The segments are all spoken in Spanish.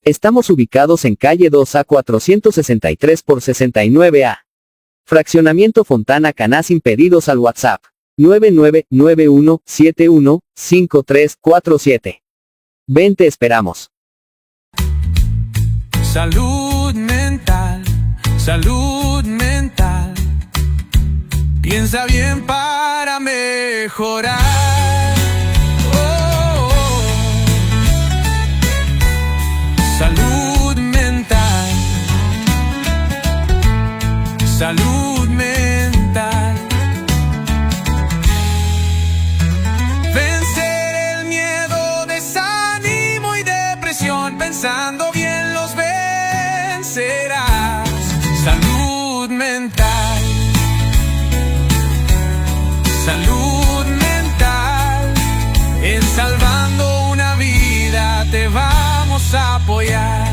Estamos ubicados en calle 2A 463 por 69A. Fraccionamiento Fontana Caná. Sin pedidos al WhatsApp 9991715347. Ven, te esperamos. Salud mental, salud mental. Piensa bien para mejorar. Oh, oh. Salud mental, salud mental. Vencer el miedo, desánimo y depresión. Pensando bien los vencerás. Salud mental, salud mental. En salvando una vida te vamos a apoyar.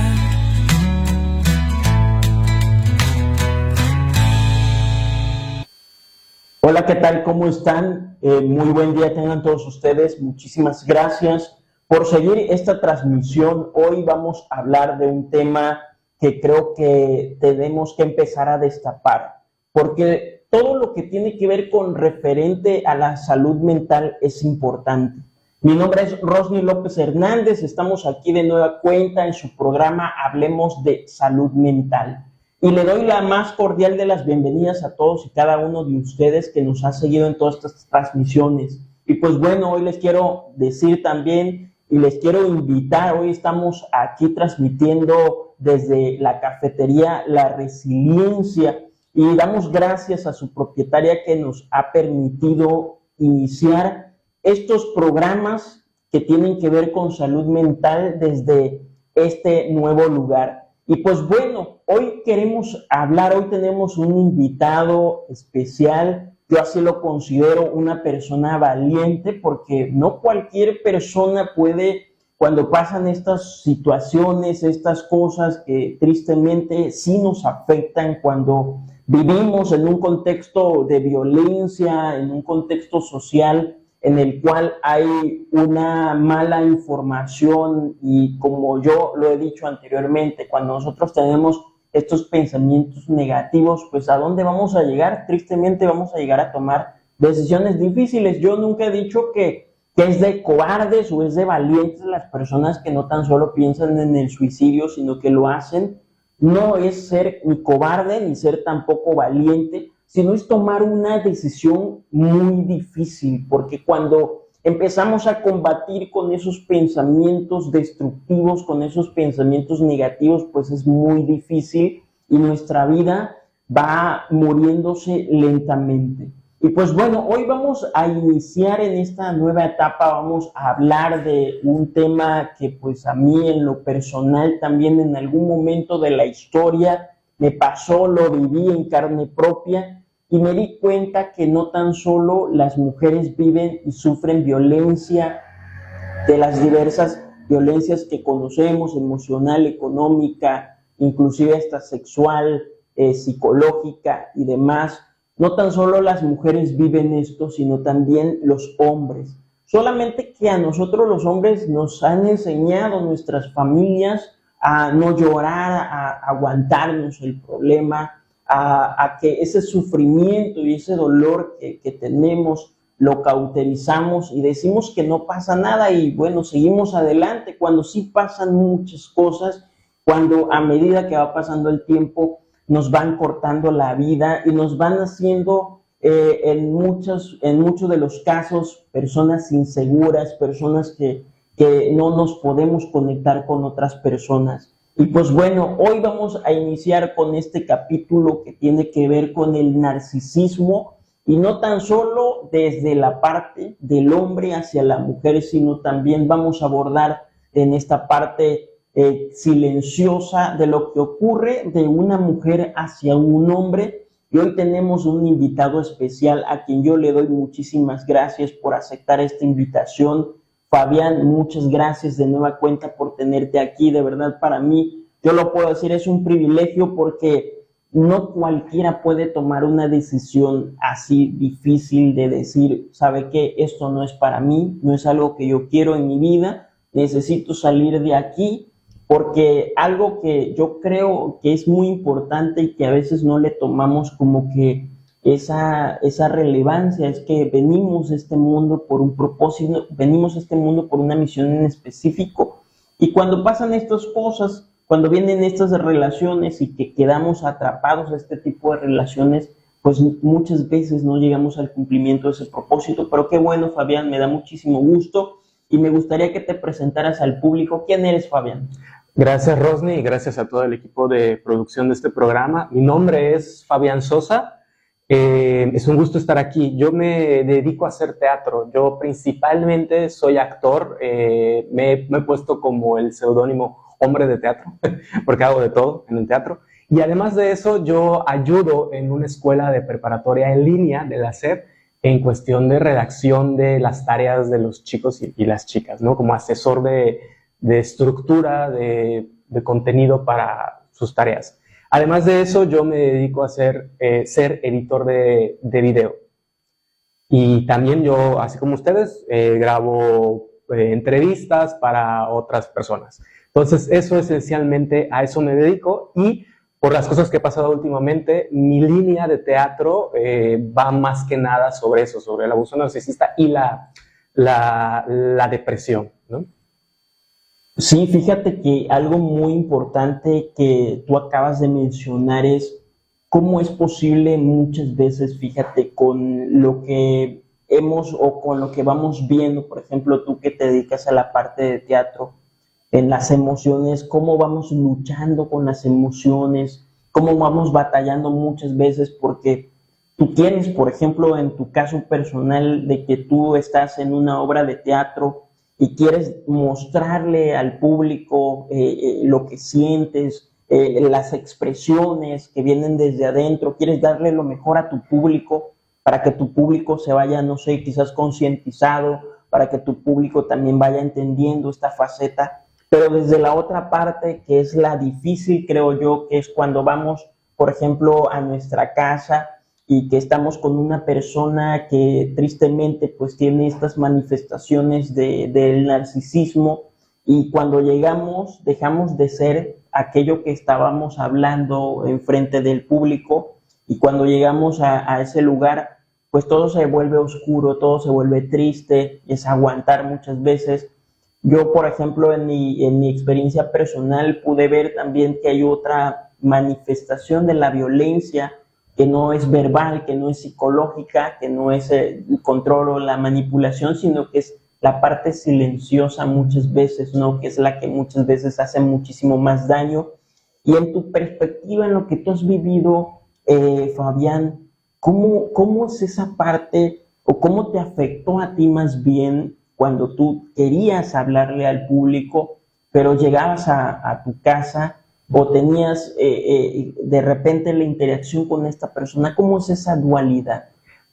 Hola, ¿qué tal? ¿Cómo están? Muy buen día tengan todos ustedes. Muchísimas gracias por seguir esta transmisión. Hoy vamos a hablar de un tema que creo que tenemos que empezar a destapar, porque todo lo que tiene que ver con referente a la salud mental es importante. Mi nombre es Rosny López Hernández, estamos aquí de nueva cuenta en su programa Hablemos de Salud Mental. Y le doy la más cordial de las bienvenidas a todos y cada uno de ustedes que nos ha seguido en todas estas transmisiones. Y pues bueno, hoy les quiero decir también y les quiero invitar, hoy estamos aquí transmitiendo desde la cafetería La Resiliencia y damos gracias a su propietaria que nos ha permitido iniciar estos programas que tienen que ver con salud mental desde este nuevo lugar. Y pues bueno, hoy queremos hablar, hoy tenemos un invitado especial. Yo así lo considero una persona valiente porque no cualquier persona puede, cuando pasan estas situaciones, estas cosas que tristemente sí nos afectan, cuando vivimos en un contexto de violencia, en un contexto social en el cual hay una mala información y como yo lo he dicho anteriormente, cuando nosotros tenemos estos pensamientos negativos, pues ¿a dónde vamos a llegar? Tristemente vamos a llegar a tomar decisiones difíciles. Yo nunca he dicho que es de cobardes o es de valientes las personas que no tan solo piensan en el suicidio, sino que lo hacen. No es ser ni cobarde ni ser tampoco valiente, sino es tomar una decisión muy difícil, porque cuando empezamos a combatir con esos pensamientos destructivos, con esos pensamientos negativos, pues es muy difícil y nuestra vida va muriéndose lentamente. Y pues bueno, hoy vamos a iniciar en esta nueva etapa, vamos a hablar de un tema que pues a mí en lo personal también en algún momento de la historia me pasó, lo viví en carne propia y me di cuenta que no tan solo las mujeres viven y sufren violencia, de las diversas violencias que conocemos, emocional, económica, inclusive hasta sexual, psicológica y demás. No tan solo las mujeres viven esto, sino también los hombres. Solamente que a nosotros los hombres nos han enseñado nuestras familias a no llorar, a aguantarnos el problema, a que ese sufrimiento y ese dolor que tenemos lo cauterizamos y decimos que no pasa nada y bueno, seguimos adelante cuando sí pasan muchas cosas, cuando a medida que va pasando el tiempo nos van cortando la vida y nos van haciendo en muchos de los casos personas inseguras, personas que no nos podemos conectar con otras personas. Y pues bueno, hoy vamos a iniciar con este capítulo que tiene que ver con el narcisismo y no tan solo desde la parte del hombre hacia la mujer, sino también vamos a abordar en esta parte silenciosa de lo que ocurre de una mujer hacia un hombre. Y hoy tenemos un invitado especial a quien yo le doy muchísimas gracias por aceptar esta invitación. Fabián, muchas gracias de nueva cuenta por tenerte aquí. De verdad, para mí, yo lo puedo decir, es un privilegio porque no cualquiera puede tomar una decisión así difícil de decir, ¿sabe qué? Esto no es para mí, no es algo que yo quiero en mi vida, necesito salir de aquí. porque algo que yo creo que es muy importante y que a veces no le tomamos como que esa relevancia es que venimos a este mundo por un propósito, venimos a este mundo por una misión en específico. Y cuando pasan estas cosas, cuando vienen estas relaciones y que quedamos atrapados a este tipo de relaciones, pues muchas veces no llegamos al cumplimiento de ese propósito. Pero qué bueno, Fabián, me da muchísimo gusto y me gustaría que te presentaras al público. ¿Quién eres, Fabián? Gracias, Rosny, y gracias a todo el equipo de producción de este programa. Mi nombre es Fabián Sosa. Es un gusto estar aquí. Yo me dedico a hacer teatro. Yo principalmente soy actor. Me he puesto como el seudónimo hombre de teatro, porque hago de todo en el teatro. Y además de eso, yo ayudo en una escuela de preparatoria en línea de la SEP en cuestión de redacción de las tareas de los chicos y las chicas, ¿no? Como asesor de estructura, de contenido para sus tareas. Además de eso, yo me dedico a ser editor de video. Y también yo, así como ustedes, grabo entrevistas para otras personas. Entonces, eso esencialmente, a eso me dedico. Y por las cosas que he pasado últimamente, mi línea de teatro va más que nada sobre eso, sobre el abuso narcisista y la depresión, ¿no? Sí, fíjate que algo muy importante que tú acabas de mencionar es cómo es posible muchas veces, fíjate, con lo que hemos o con lo que vamos viendo, por ejemplo, tú que te dedicas a la parte de teatro, en las emociones, cómo vamos luchando con las emociones, cómo vamos batallando muchas veces porque tú tienes, por ejemplo, en tu caso personal, de que tú estás en una obra de teatro y quieres mostrarle al público lo que sientes, las expresiones que vienen desde adentro, quieres darle lo mejor a tu público para que tu público se vaya, no sé, quizás concientizado, para que tu público también vaya entendiendo esta faceta, pero desde la otra parte, que es la difícil, creo yo, que es cuando vamos, por ejemplo, a nuestra casa y que estamos con una persona que tristemente pues tiene estas manifestaciones del narcisismo y cuando llegamos dejamos de ser aquello que estábamos hablando enfrente del público y cuando llegamos a ese lugar pues todo se vuelve oscuro, todo se vuelve triste, es aguantar muchas veces. Yo, por ejemplo, en mi experiencia personal pude ver también que hay otra manifestación de la violencia que no es verbal, que no es psicológica, que no es el control o la manipulación, sino que es la parte silenciosa muchas veces, ¿no? Que es la que muchas veces hace muchísimo más daño. Y en tu perspectiva, en lo que tú has vivido, Fabián, ¿cómo es esa parte o cómo te afectó a ti más bien cuando tú querías hablarle al público, pero llegabas a tu casa o tenías de repente la interacción con esta persona? ¿Cómo es esa dualidad?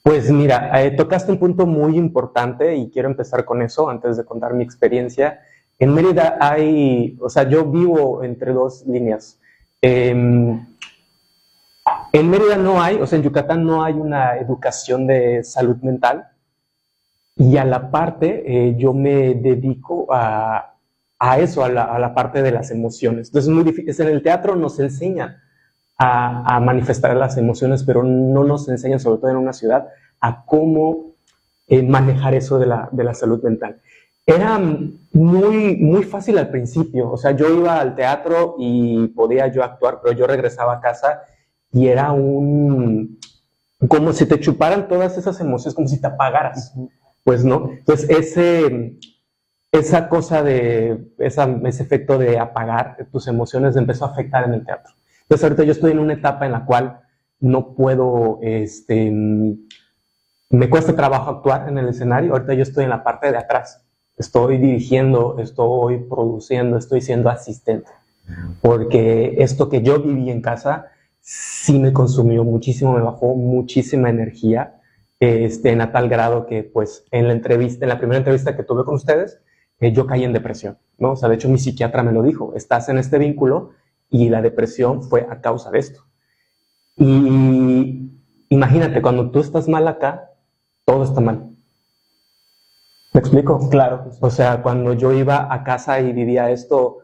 Pues mira, tocaste un punto muy importante y quiero empezar con eso antes de contar mi experiencia. En Mérida yo vivo entre dos líneas. En Mérida en Yucatán no hay una educación de salud mental y a la parte yo me dedico a eso, a la parte de las emociones. Entonces es muy difícil. En el teatro nos enseñan a manifestar las emociones, pero no nos enseñan, sobre todo en una ciudad, a cómo manejar eso de la salud mental. Era muy, muy fácil al principio. O sea, yo iba al teatro y podía yo actuar, pero yo regresaba a casa y era como si te chuparan todas esas emociones, como si te apagaras. Pues no. Entonces esa cosa ese efecto de apagar tus emociones empezó a afectar en el teatro. Entonces ahorita yo estoy en una etapa en la cual no puedo, me cuesta trabajo actuar en el escenario. Ahorita yo estoy en la parte de atrás. Estoy dirigiendo, estoy produciendo, estoy siendo asistente. Porque esto que yo viví en casa sí me consumió muchísimo, me bajó muchísima energía, a tal grado que pues en la primera entrevista que tuve con ustedes, yo caí en depresión, ¿no? O sea, de hecho mi psiquiatra me lo dijo, estás en este vínculo y la depresión fue a causa de esto. Y imagínate, cuando tú estás mal acá, todo está mal. ¿Me explico? Claro. O sea, cuando yo iba a casa y vivía esto,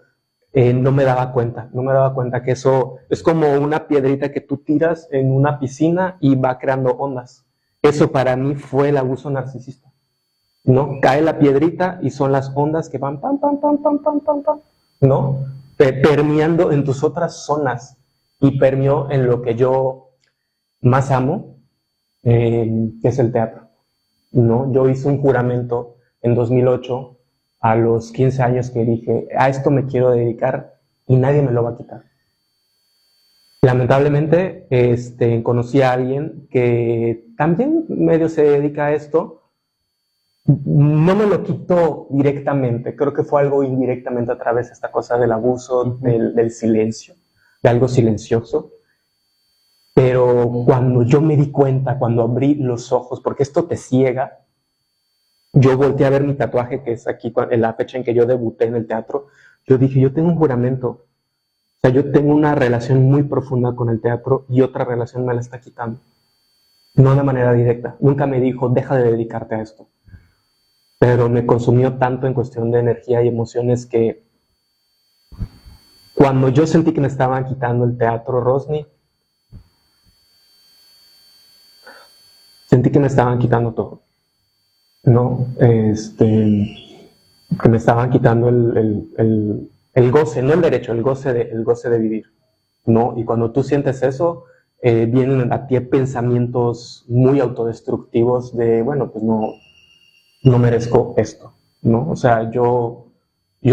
no me daba cuenta que eso es como una piedrita que tú tiras en una piscina y va creando ondas. Eso para mí fue el abuso narcisista, ¿no? Cae la piedrita y son las ondas que van pam, pam, pam, pam, pam, pam, pam, ¿no? Permeando en tus otras zonas y permeó en lo que yo más amo, que es el teatro, ¿no? Yo hice un juramento en 2008, a los 15 años, que dije, a esto me quiero dedicar y nadie me lo va a quitar. Lamentablemente, conocí a alguien que también medio se dedica a esto. No me lo quitó directamente, creo que fue algo indirectamente a través de esta cosa del abuso, del silencio, de algo silencioso. Pero cuando yo me di cuenta, cuando abrí los ojos, porque esto te ciega, yo volteé a ver mi tatuaje, que es aquí, en la fecha en que yo debuté en el teatro. Yo dije, yo tengo un juramento. O sea, yo tengo una relación muy profunda con el teatro y otra relación me la está quitando. No de manera directa. Nunca me dijo, deja de dedicarte a esto. Pero me consumió tanto en cuestión de energía y emociones que cuando yo sentí que me estaban quitando el teatro, Rosny, sentí que me estaban quitando todo. No, que me estaban quitando el goce, no el derecho, el goce de vivir, ¿no? Y cuando tú sientes eso, vienen a ti pensamientos muy autodestructivos de, bueno, pues no merezco esto, ¿no? O sea, yo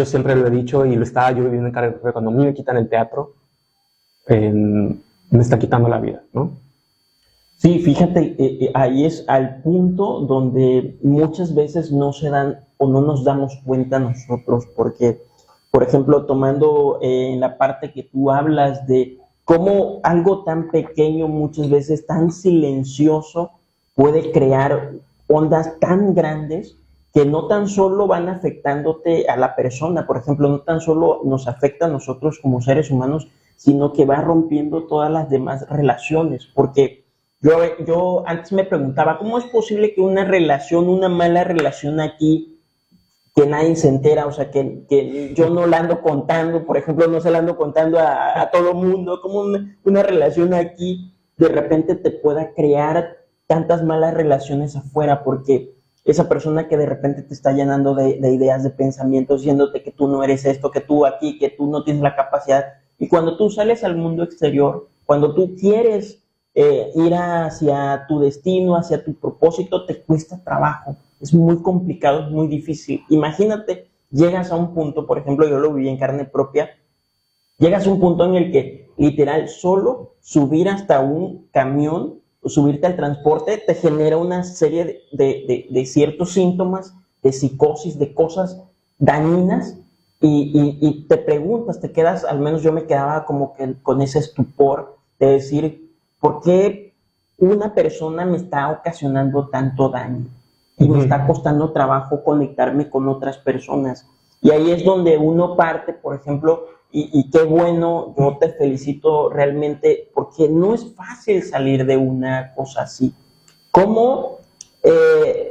siempre lo he dicho y lo estaba yo viviendo en carne propia. Cuando a mí me quitan el teatro, me está quitando la vida, ¿no? Sí, fíjate, ahí es al punto donde muchas veces no se dan o no nos damos cuenta nosotros, porque, por ejemplo, tomando en la parte que tú hablas de cómo algo tan pequeño, muchas veces tan silencioso, puede crear ondas tan grandes que no tan solo van afectándote a la persona, por ejemplo, no tan solo nos afecta a nosotros como seres humanos, sino que va rompiendo todas las demás relaciones, porque yo antes me preguntaba, ¿cómo es posible que una relación, una mala relación aquí, que nadie se entera, o sea, que yo no la ando contando, por ejemplo, no se la ando contando a todo mundo, como una relación aquí de repente te pueda crear tantas malas relaciones afuera, porque esa persona que de repente te está llenando de ideas, de pensamientos, diciéndote que tú no eres esto, que tú aquí, que tú no tienes la capacidad, y cuando tú sales al mundo exterior, cuando tú quieres ir hacia tu destino, hacia tu propósito, te cuesta trabajo, es muy complicado, es muy difícil. Imagínate, llegas a un punto, por ejemplo, yo lo viví en carne propia, llegas a un punto en el que literal solo subir hasta un camión o subirte al transporte te genera una serie de ciertos síntomas, de psicosis, de cosas dañinas, y te preguntas, te quedas, al menos yo me quedaba como que con ese estupor de decir, ¿por qué una persona me está ocasionando tanto daño? Y me está costando trabajo conectarme con otras personas. Y ahí es donde uno parte, por ejemplo, y qué bueno, yo te felicito realmente, porque no es fácil salir de una cosa así. ¿Cómo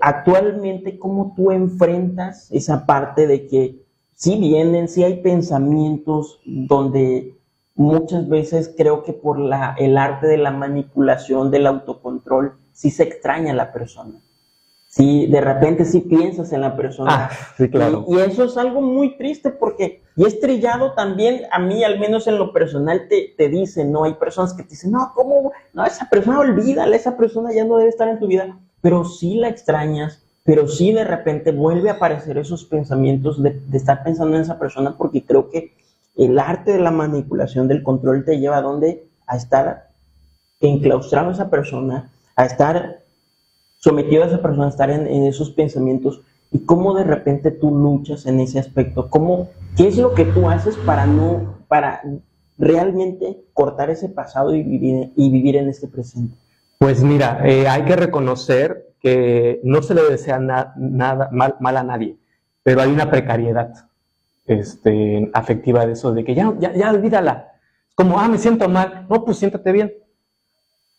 actualmente, cómo tú enfrentas esa parte de que sí vienen, sí hay pensamientos donde muchas veces creo que por el arte de la manipulación, del autocontrol, sí se extraña a la persona? Sí, de repente sí piensas en la persona. Sí, claro. Y eso es algo muy triste porque, y es trillado también, a mí al menos en lo personal te dicen, ¿no? Hay personas que te dicen, no, ¿cómo? No, esa persona olvídala, esa persona ya no debe estar en tu vida. Pero sí la extrañas, pero sí de repente vuelve a aparecer esos pensamientos de estar pensando en esa persona, porque creo que el arte de la manipulación, del control, te lleva a dónde? A estar enclaustrado a esa persona, a estar sometido a esa persona, a estar en esos pensamientos. Y cómo de repente tú luchas en ese aspecto, ¿qué es lo que tú haces para realmente cortar ese pasado y vivir en este presente? Pues mira, hay que reconocer que no se le desea nada mal a nadie, pero hay una precariedad afectiva de eso, de que ya olvídala. Es como, me siento mal. No, pues siéntate bien.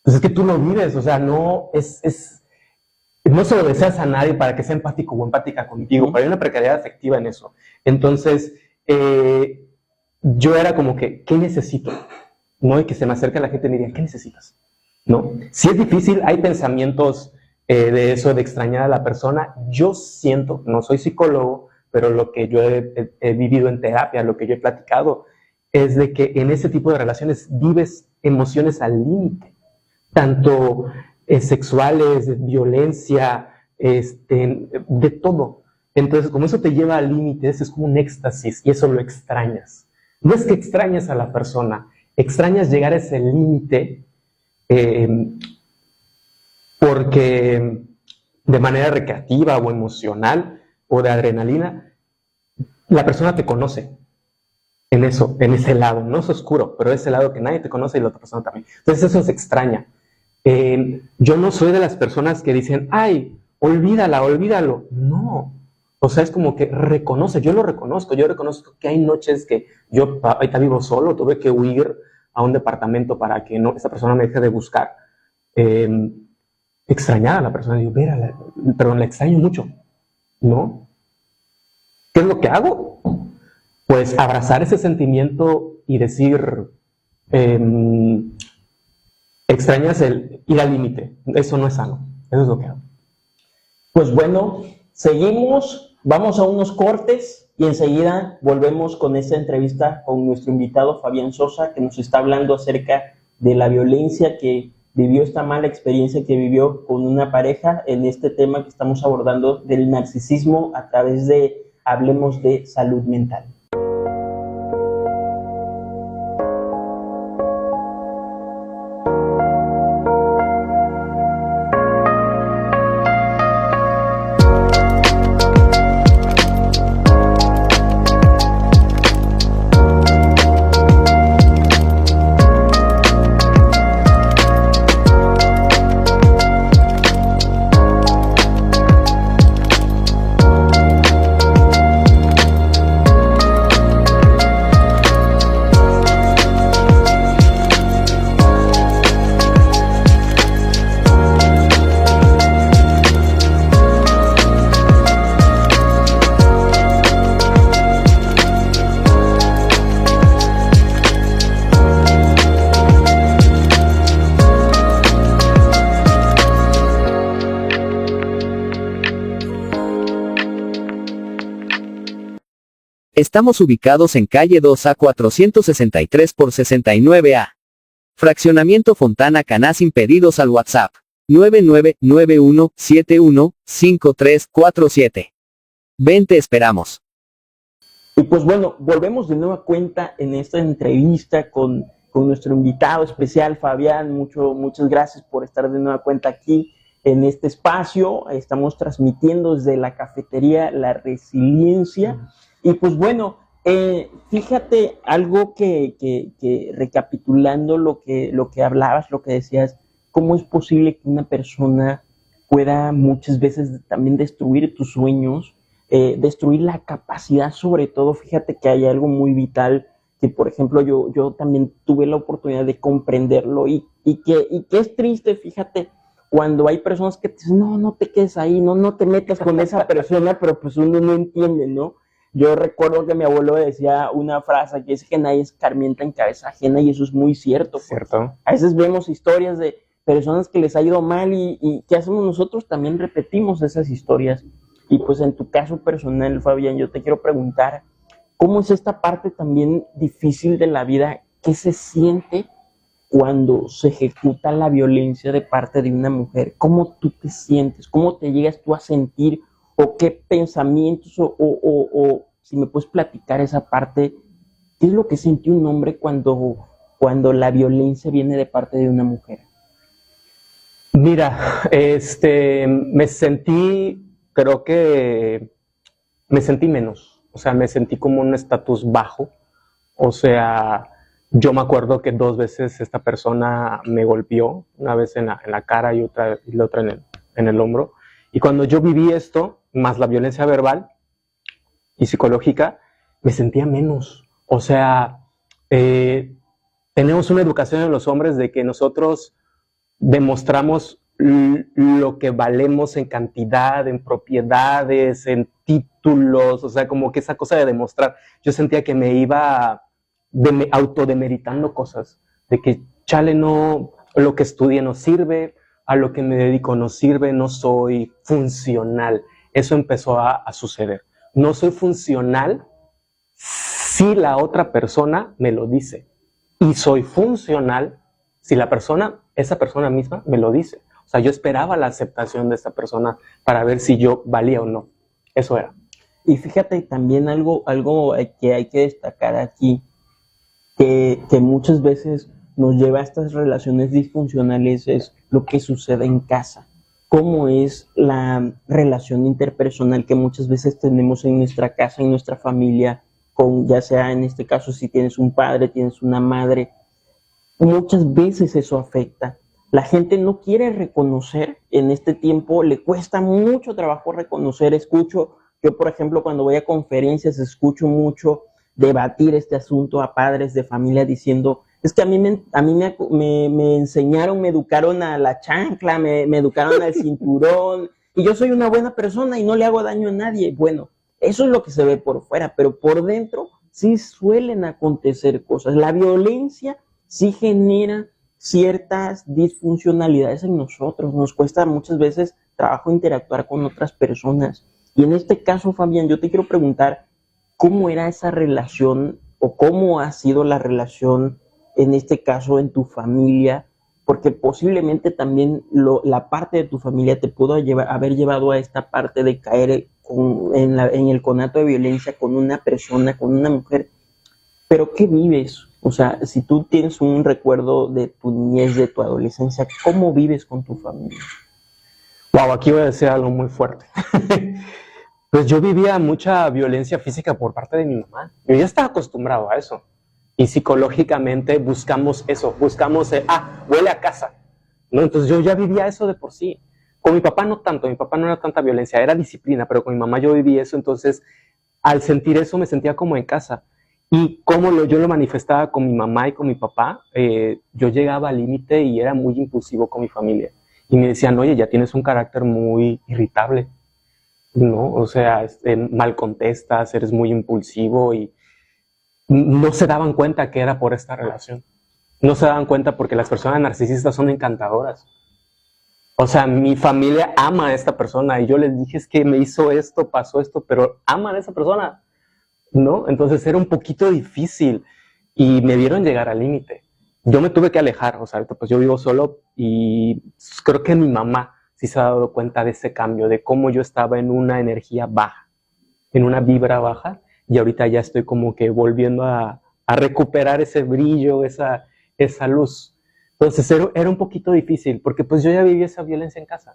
Pues es que tú lo vives, o sea, no se lo deseas a nadie para que sea empático o empática contigo, pero hay una precariedad afectiva en eso. Entonces, yo era como que, ¿qué necesito? ¿No? Y que se me acerca la gente y me diga, ¿qué necesitas? ¿No? Si es difícil, hay pensamientos de eso, de extrañar a la persona. Yo siento, no soy psicólogo, pero lo que yo he vivido en terapia, lo que yo he platicado, es de que en ese tipo de relaciones vives emociones al límite, tanto sexuales, de violencia, de todo. Entonces, como eso te lleva al límite, es como un éxtasis y eso lo extrañas. No es que extrañas a la persona, extrañas llegar a ese límite porque de manera recreativa o emocional o de adrenalina, la persona te conoce en eso, en ese lado. No es oscuro, pero es ese lado que nadie te conoce y la otra persona también. Entonces eso se extraña. Yo no soy de las personas que dicen, ay, olvídala, olvídalo. No. O sea, es como que reconoce, yo lo reconozco, yo reconozco que hay noches que yo ahorita vivo solo, tuve que huir a un departamento para que no, esta persona me deje de buscar. Extrañar a la persona, digo, pero la extraño mucho, ¿no? ¿Qué es lo que hago? Pues abrazar ese sentimiento y decir, extrañas el ir al límite, eso no es sano, eso es lo que hago. Pues bueno, seguimos, vamos a unos cortes y enseguida volvemos con esta entrevista con nuestro invitado Fabián Sosa, que nos está hablando acerca de la violencia que vivió, esta mala experiencia que vivió con una pareja en este tema que estamos abordando del narcisismo a través de Hablemos de Salud Mental. Estamos ubicados en calle 2A 463 por 69A. Fraccionamiento Fontana Caná, sin pedidos al WhatsApp 9991715347. Ven, te esperamos. Y pues bueno, volvemos de nueva cuenta en esta entrevista con nuestro invitado especial, Fabián. Muchas gracias por estar de nueva cuenta aquí en este espacio. Estamos transmitiendo desde la cafetería La Resiliencia. Y pues bueno, fíjate algo que recapitulando lo que hablabas, lo que decías, ¿cómo es posible que una persona pueda muchas veces también destruir tus sueños, destruir la capacidad? Sobre todo, fíjate que hay algo muy vital que, por ejemplo, yo también tuve la oportunidad de comprenderlo y que es triste, fíjate, cuando hay personas que te dicen, no te quedes ahí, no te metas con esa persona, pero pues uno no entiende, ¿no? Yo recuerdo que mi abuelo decía una frase que dice que nadie escarmienta en cabeza ajena, y eso es muy cierto. Cierto. A veces vemos historias de personas que les ha ido mal y ¿qué hacemos nosotros? También repetimos esas historias. Y pues en tu caso personal, Fabián, yo te quiero preguntar, ¿cómo es esta parte también difícil de la vida? ¿Qué se siente cuando se ejecuta la violencia de parte de una mujer? ¿Cómo tú te sientes? ¿Cómo te llegas tú a sentir? ¿O qué pensamientos? O si me puedes platicar esa parte, ¿qué es lo que siente un hombre cuando la violencia viene de parte de una mujer? Mira, creo que me sentí menos, o sea, me sentí como un estatus bajo, o sea, yo me acuerdo que 2 veces esta persona me golpeó, una vez en la cara y la otra en el hombro, y cuando yo viví esto, más la violencia verbal y psicológica, me sentía menos, o sea, tenemos una educación en los hombres de que nosotros demostramos lo que valemos en cantidad, en propiedades, en títulos, o sea, como que esa cosa de demostrar, yo sentía que me iba autodemeritando cosas, de que chale, no, lo que estudié no sirve, a lo que me dedico no sirve, no soy funcional. Eso empezó a suceder. No soy funcional si la otra persona me lo dice. Y soy funcional si esa persona misma me lo dice. O sea, yo esperaba la aceptación de esa persona para ver si yo valía o no. Eso era. Y fíjate también algo que hay que destacar aquí, que muchas veces nos lleva a estas relaciones disfuncionales, es lo que sucede en casa. Cómo es la relación interpersonal que muchas veces tenemos en nuestra casa, en nuestra familia, con, ya sea en este caso si tienes un padre, tienes una madre. Muchas veces eso afecta. La gente no quiere reconocer en este tiempo, le cuesta mucho trabajo reconocer. Yo por ejemplo cuando voy a conferencias escucho mucho debatir este asunto a padres de familia diciendo, es que a mí me enseñaron, me educaron a la chancla, me educaron al cinturón, y yo soy una buena persona y no le hago daño a nadie. Bueno, eso es lo que se ve por fuera, pero por dentro sí suelen acontecer cosas. La violencia sí genera ciertas disfuncionalidades en nosotros. Nos cuesta muchas veces trabajo interactuar con otras personas. Y en este caso, Fabián, yo te quiero preguntar, ¿cómo era esa relación o cómo ha sido la relación en este caso en tu familia? Porque posiblemente también la parte de tu familia te pudo haber llevado a esta parte de caer en el conato de violencia con una persona, con una mujer. Pero ¿qué vives? O sea, si tú tienes un recuerdo de tu niñez, de tu adolescencia, ¿cómo vives con tu familia? Wow, aquí voy a decir algo muy fuerte. Pues yo vivía mucha violencia física por parte de mi mamá. Yo ya estaba acostumbrado a eso. Y psicológicamente buscamos eso, huele a casa, ¿no? Entonces yo ya vivía eso de por sí. Con mi papá no tanto, mi papá no era tanta violencia, era disciplina, pero con mi mamá yo viví eso, entonces al sentir eso me sentía como en casa. Y como yo lo manifestaba con mi mamá y con mi papá, yo llegaba al límite y era muy impulsivo con mi familia. Y me decían, oye, ya tienes un carácter muy irritable, ¿no? O sea, mal contestas, eres muy impulsivo, y no se daban cuenta que era por esta relación. No se daban cuenta porque las personas narcisistas son encantadoras. O sea, mi familia ama a esta persona y yo les dije, es que me hizo esto, pasó esto, pero aman a esa persona, ¿no? Entonces era un poquito difícil y me vieron llegar al límite. Yo me tuve que alejar, o sea, pues yo vivo solo y creo que mi mamá sí se ha dado cuenta de ese cambio, de cómo yo estaba en una energía baja, en una vibra baja, y ahorita ya estoy como que volviendo a recuperar ese brillo, esa luz. Entonces era un poquito difícil, porque pues yo ya viví esa violencia en casa.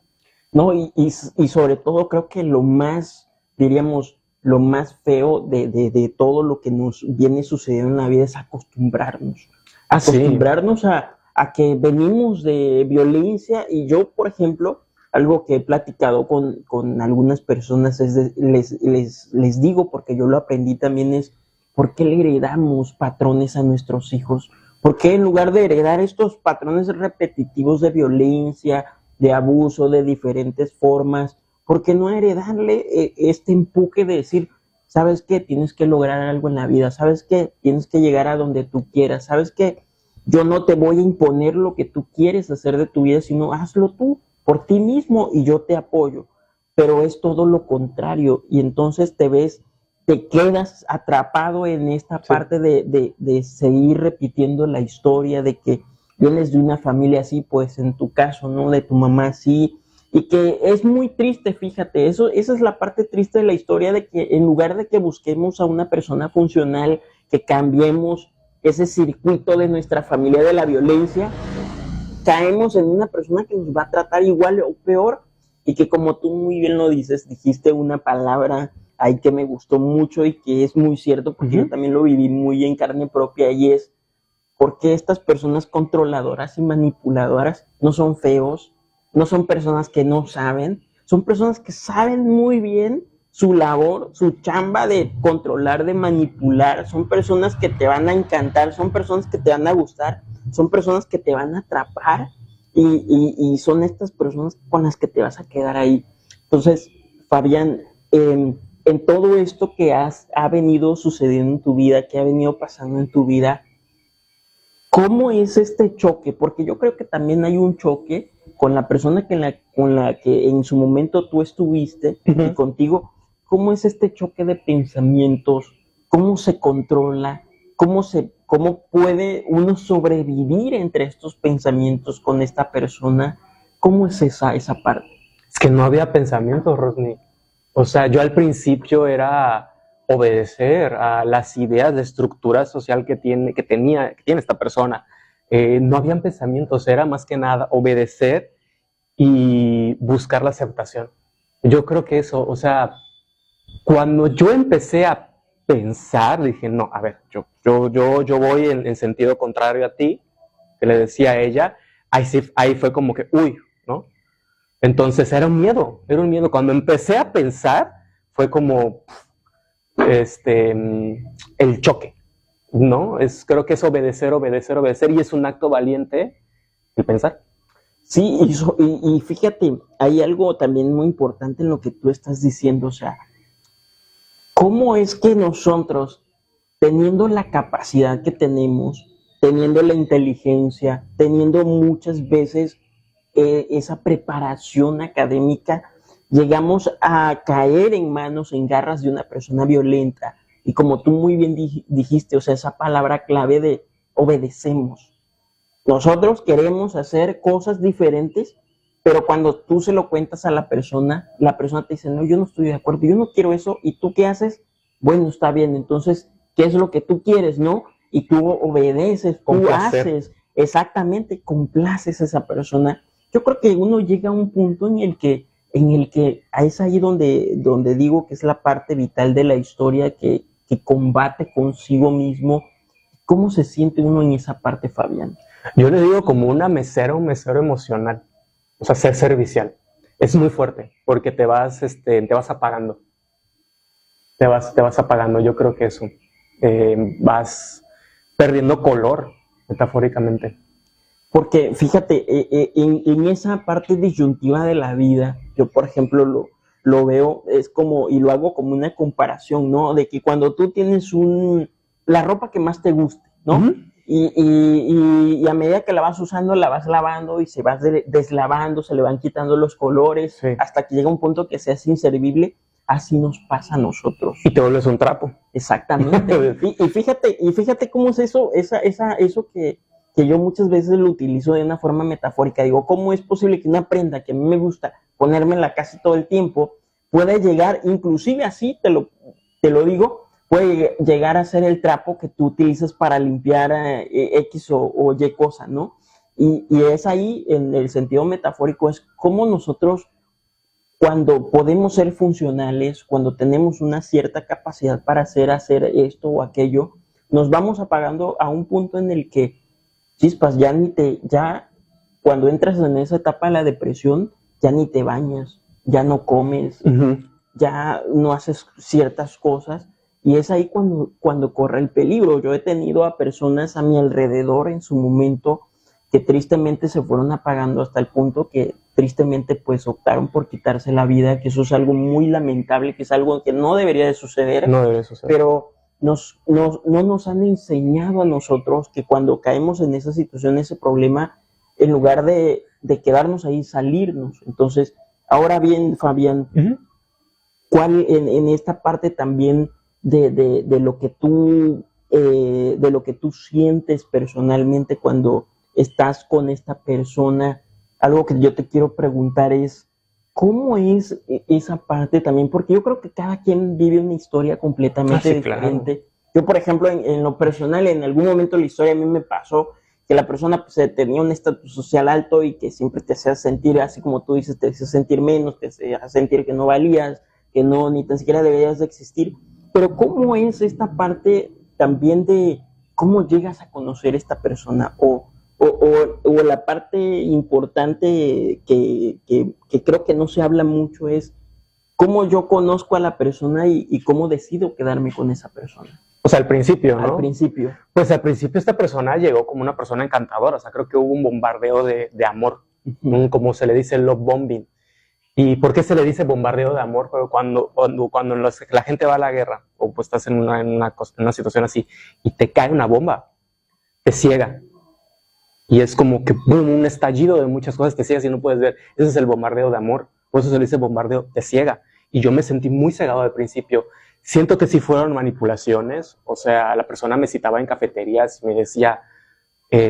No, y sobre todo creo que lo más, diríamos, lo más feo de todo lo que nos viene sucediendo en la vida es acostumbrarnos. Acostumbrarnos a que venimos de violencia. Y yo, por ejemplo, algo que he platicado con algunas personas les digo, porque yo lo aprendí también, es ¿por qué le heredamos patrones a nuestros hijos? ¿Por qué en lugar de heredar estos patrones repetitivos de violencia, de abuso, de diferentes formas, por qué no heredarle este empuje de decir, ¿sabes qué? Tienes que lograr algo en la vida, ¿sabes qué? Tienes que llegar a donde tú quieras, ¿sabes qué? Yo no te voy a imponer lo que tú quieres hacer de tu vida, sino hazlo tú por ti mismo y yo te apoyo. Pero es todo lo contrario, y entonces te quedas atrapado en esta parte de seguir repitiendo la historia de que vienes de una familia así, pues en tu caso, ¿no? De tu mamá así, y que es muy triste, fíjate, esa es la parte triste de la historia, de que en lugar de que busquemos a una persona funcional, que cambiemos ese circuito de nuestra familia de la violencia, caemos en una persona que nos va a tratar igual o peor, y que, como tú muy bien lo dijiste una palabra ahí que me gustó mucho y que es muy cierto, porque yo también lo viví muy en carne propia, y es porque estas personas controladoras y manipuladoras no son feos, no son personas que no saben, son personas que saben muy bien su labor, su chamba de controlar, de manipular. Son personas que te van a encantar, son personas que te van a gustar, son personas que te van a atrapar, y son estas personas con las que te vas a quedar ahí. Entonces, Fabián, en todo esto que ha venido sucediendo en tu vida, que ha venido pasando en tu vida, ¿cómo es este choque? Porque yo creo que también hay un choque con la persona con la que en su momento tú estuviste y contigo. ¿Cómo es este choque de pensamientos? ¿Cómo se controla? ¿Cómo puede uno sobrevivir entre estos pensamientos con esta persona? ¿Cómo es esa parte? Es que no había pensamientos, Rosny. O sea, yo al principio era obedecer a las ideas de estructura social que tiene esta persona. No habían pensamientos, era más que nada obedecer y buscar la aceptación. Yo creo que eso, o sea, cuando yo empecé a pensar, dije, no, a ver, yo voy en sentido contrario a ti, que le decía a ella, ahí fue como que, uy, ¿no? Entonces era un miedo. Cuando empecé a pensar, fue como el choque, ¿no? Creo que es obedecer, y es un acto valiente el pensar. Sí, y fíjate, hay algo también muy importante en lo que tú estás diciendo, o sea, ¿cómo es que nosotros, teniendo la capacidad que tenemos, teniendo la inteligencia, teniendo muchas veces esa preparación académica, llegamos a caer en garras de una persona violenta? Y como tú muy bien dijiste, o sea, esa palabra clave de obedecemos. Nosotros queremos hacer cosas diferentes, pero cuando tú se lo cuentas a la persona te dice, no, yo no estoy de acuerdo, yo no quiero eso. ¿Y tú qué haces? Bueno, está bien, entonces, ¿qué es lo que tú quieres, no? Y tú obedeces, tú haces, exactamente, complaces a esa persona. Yo creo que uno llega a un punto en el que es ahí donde digo que es la parte vital de la historia que combate consigo mismo. ¿Cómo se siente uno en esa parte, Fabián? Yo le digo como un mesero emocional, o sea, ser servicial. Es muy fuerte, porque te vas apagando. Te vas apagando, yo creo que eso. Vas perdiendo color, metafóricamente. Porque fíjate, en esa parte disyuntiva de la vida, yo por ejemplo lo veo, es como, y lo hago como una comparación, ¿no? De que cuando tú tienes la ropa que más te guste, ¿no? Uh-huh. Y a medida que la vas usando, la vas lavando y se va deslavando, se le van quitando los colores, sí, hasta que llega un punto que sea inservible. Así nos pasa a nosotros. Y te vuelves un trapo. Exactamente. y fíjate cómo es eso, eso que yo muchas veces lo utilizo de una forma metafórica. Digo, ¿cómo es posible que una prenda que a mí me gusta ponérmela casi todo el tiempo puede llegar, inclusive así te lo digo, puede llegar a ser el trapo que tú utilizas para limpiar X o Y cosa, ¿no? Y es ahí, en el sentido metafórico, es cómo nosotros, cuando podemos ser funcionales, cuando tenemos una cierta capacidad para hacer esto o aquello, nos vamos apagando a un punto en el que, chispas, ya cuando entras en esa etapa de la depresión, ya ni te bañas, ya no comes, uh-huh, ya no haces ciertas cosas. Y es ahí cuando corre el peligro. Yo he tenido a personas a mi alrededor en su momento que tristemente se fueron apagando hasta el punto que tristemente pues optaron por quitarse la vida, que eso es algo muy lamentable, que es algo que no debería de suceder. No debería suceder. Pero no nos han enseñado a nosotros que cuando caemos en esa situación, ese problema, en lugar de quedarnos ahí, salirnos. Entonces, ahora bien, Fabián, uh-huh, ¿cuál en esta parte también de lo que tú sientes personalmente cuando estás con esta persona? Algo que yo te quiero preguntar es, ¿cómo es esa parte también? Porque yo creo que cada quien vive una historia completamente diferente. Claro. Yo, por ejemplo, en lo personal, en algún momento de la historia a mí me pasó que la persona pues, tenía un estatus social alto y que siempre te hacía sentir, así como tú dices, te hacía sentir menos, te hacía sentir que no valías, que no, ni tan siquiera deberías de existir. Pero ¿cómo es esta parte también de cómo llegas a conocer a esta persona? O la parte importante que creo que no se habla mucho es cómo yo conozco a la persona y cómo decido quedarme con esa persona. O sea, al principio, ¿no? Al principio. Pues al principio esta persona llegó como una persona encantadora. O sea, creo que hubo un bombardeo de amor, uh-huh, como se le dice, love bombing. ¿Y por qué se le dice bombardeo de amor? Pero cuando la gente va a la guerra, o pues estás en una situación así, y te cae una bomba, te ciega. Y es como que boom, un estallido de muchas cosas, te ciegas y no puedes ver. Ese es el bombardeo de amor. Por eso se le dice bombardeo, te ciega. Y yo me sentí muy cegado al principio. Siento que sí fueron manipulaciones. O sea, la persona me citaba en cafeterías y me decía,